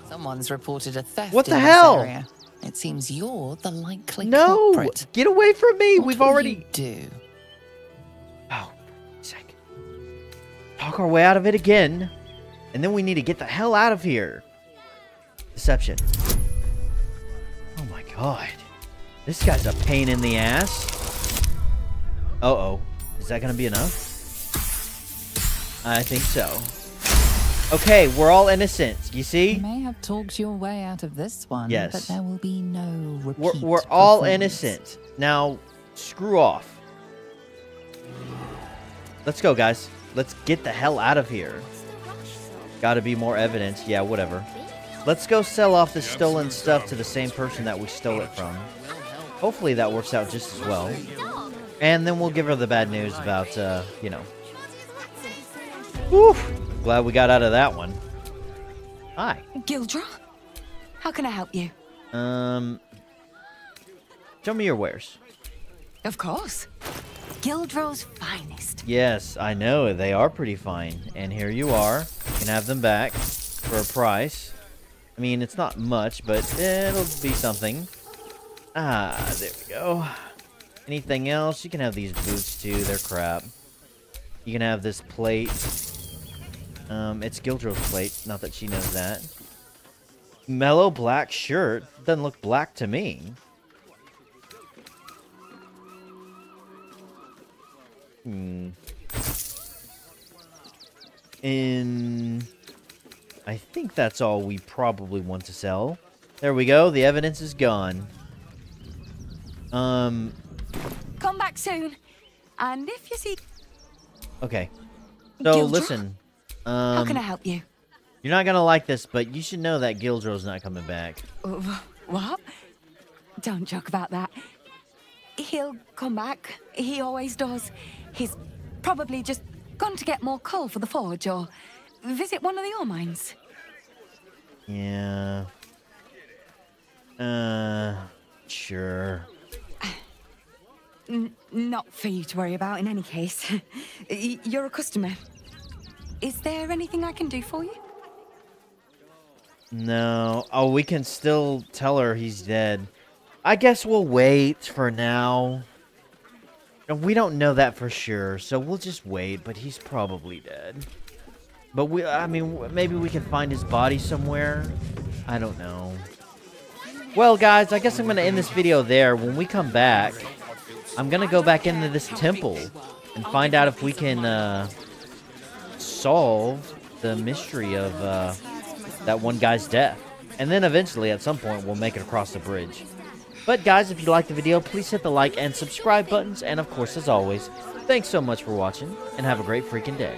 [SPEAKER 7] Someone's reported a theft
[SPEAKER 1] What the
[SPEAKER 7] in
[SPEAKER 1] hell?
[SPEAKER 7] this area. It seems you're the likely
[SPEAKER 1] No!
[SPEAKER 7] culprit.
[SPEAKER 1] Get away from me!
[SPEAKER 7] What
[SPEAKER 1] We've
[SPEAKER 7] will
[SPEAKER 1] already...
[SPEAKER 7] you do?
[SPEAKER 1] Oh, sick. Talk our way out of it again. And then we need to get the hell out of here. Deception. Oh my god. This guy's a pain in the ass. Uh-oh. Is that gonna be enough? I think so. Okay, we're all innocent. You see?
[SPEAKER 7] You may have talked your way out of this one,
[SPEAKER 1] Yes.
[SPEAKER 7] but there will be no repeat.
[SPEAKER 1] We're all
[SPEAKER 7] performance.
[SPEAKER 1] innocent. Now, screw off. Let's go, guys. Let's get the hell out of here. Gotta be more evidence. Yeah, whatever. Let's go sell off this stolen stuff to the same person that we stole it from. Hopefully that works out just as well. And then we'll give her the bad news about, you know. Whew. Glad we got out of that one. Hi.
[SPEAKER 19] Gildra? How can I help you?
[SPEAKER 1] Show me your wares.
[SPEAKER 19] Of course. Gildro's finest.
[SPEAKER 1] Yes, I know. They are pretty fine. And here you are. You can have them back for a price. I mean, it's not much, but it'll be something. Ah, there we go. Anything else? You can have these boots, too. They're crap. You can have this plate. It's Gildro's plate. Not that she knows that. Mellow black shirt. Doesn't look black to me. I think that's all we probably want to sell. There we go. The evidence is gone.
[SPEAKER 19] Come back soon. And if you see...
[SPEAKER 1] Okay. So,
[SPEAKER 19] Gildra?
[SPEAKER 1] listen.
[SPEAKER 19] How can I help you?
[SPEAKER 1] You're not gonna like this, but you should know that Gildro's not coming back.
[SPEAKER 19] What? Don't joke about that. He'll come back. He always does. He's probably just gone to get more coal for the forge or visit one of the ore mines.
[SPEAKER 1] Yeah. Sure.
[SPEAKER 19] Not for you to worry about in any case. You're a customer. Is there anything I can do for you?
[SPEAKER 1] No. Oh, we can still tell her he's dead. I guess we'll wait for now. We don't know that for sure, so we'll just wait, but he's probably dead. But I mean, maybe we can find his body somewhere. I don't know. Well, guys, I guess I'm going to end this video there. When we come back, I'm going to go back into this temple and find out if we can solve the mystery of that one guy's death. And then eventually, at some point, we'll make it across the bridge. But guys, if you liked the video, please hit the like and subscribe buttons. And of course, as always, thanks so much for watching, and have a great freaking day.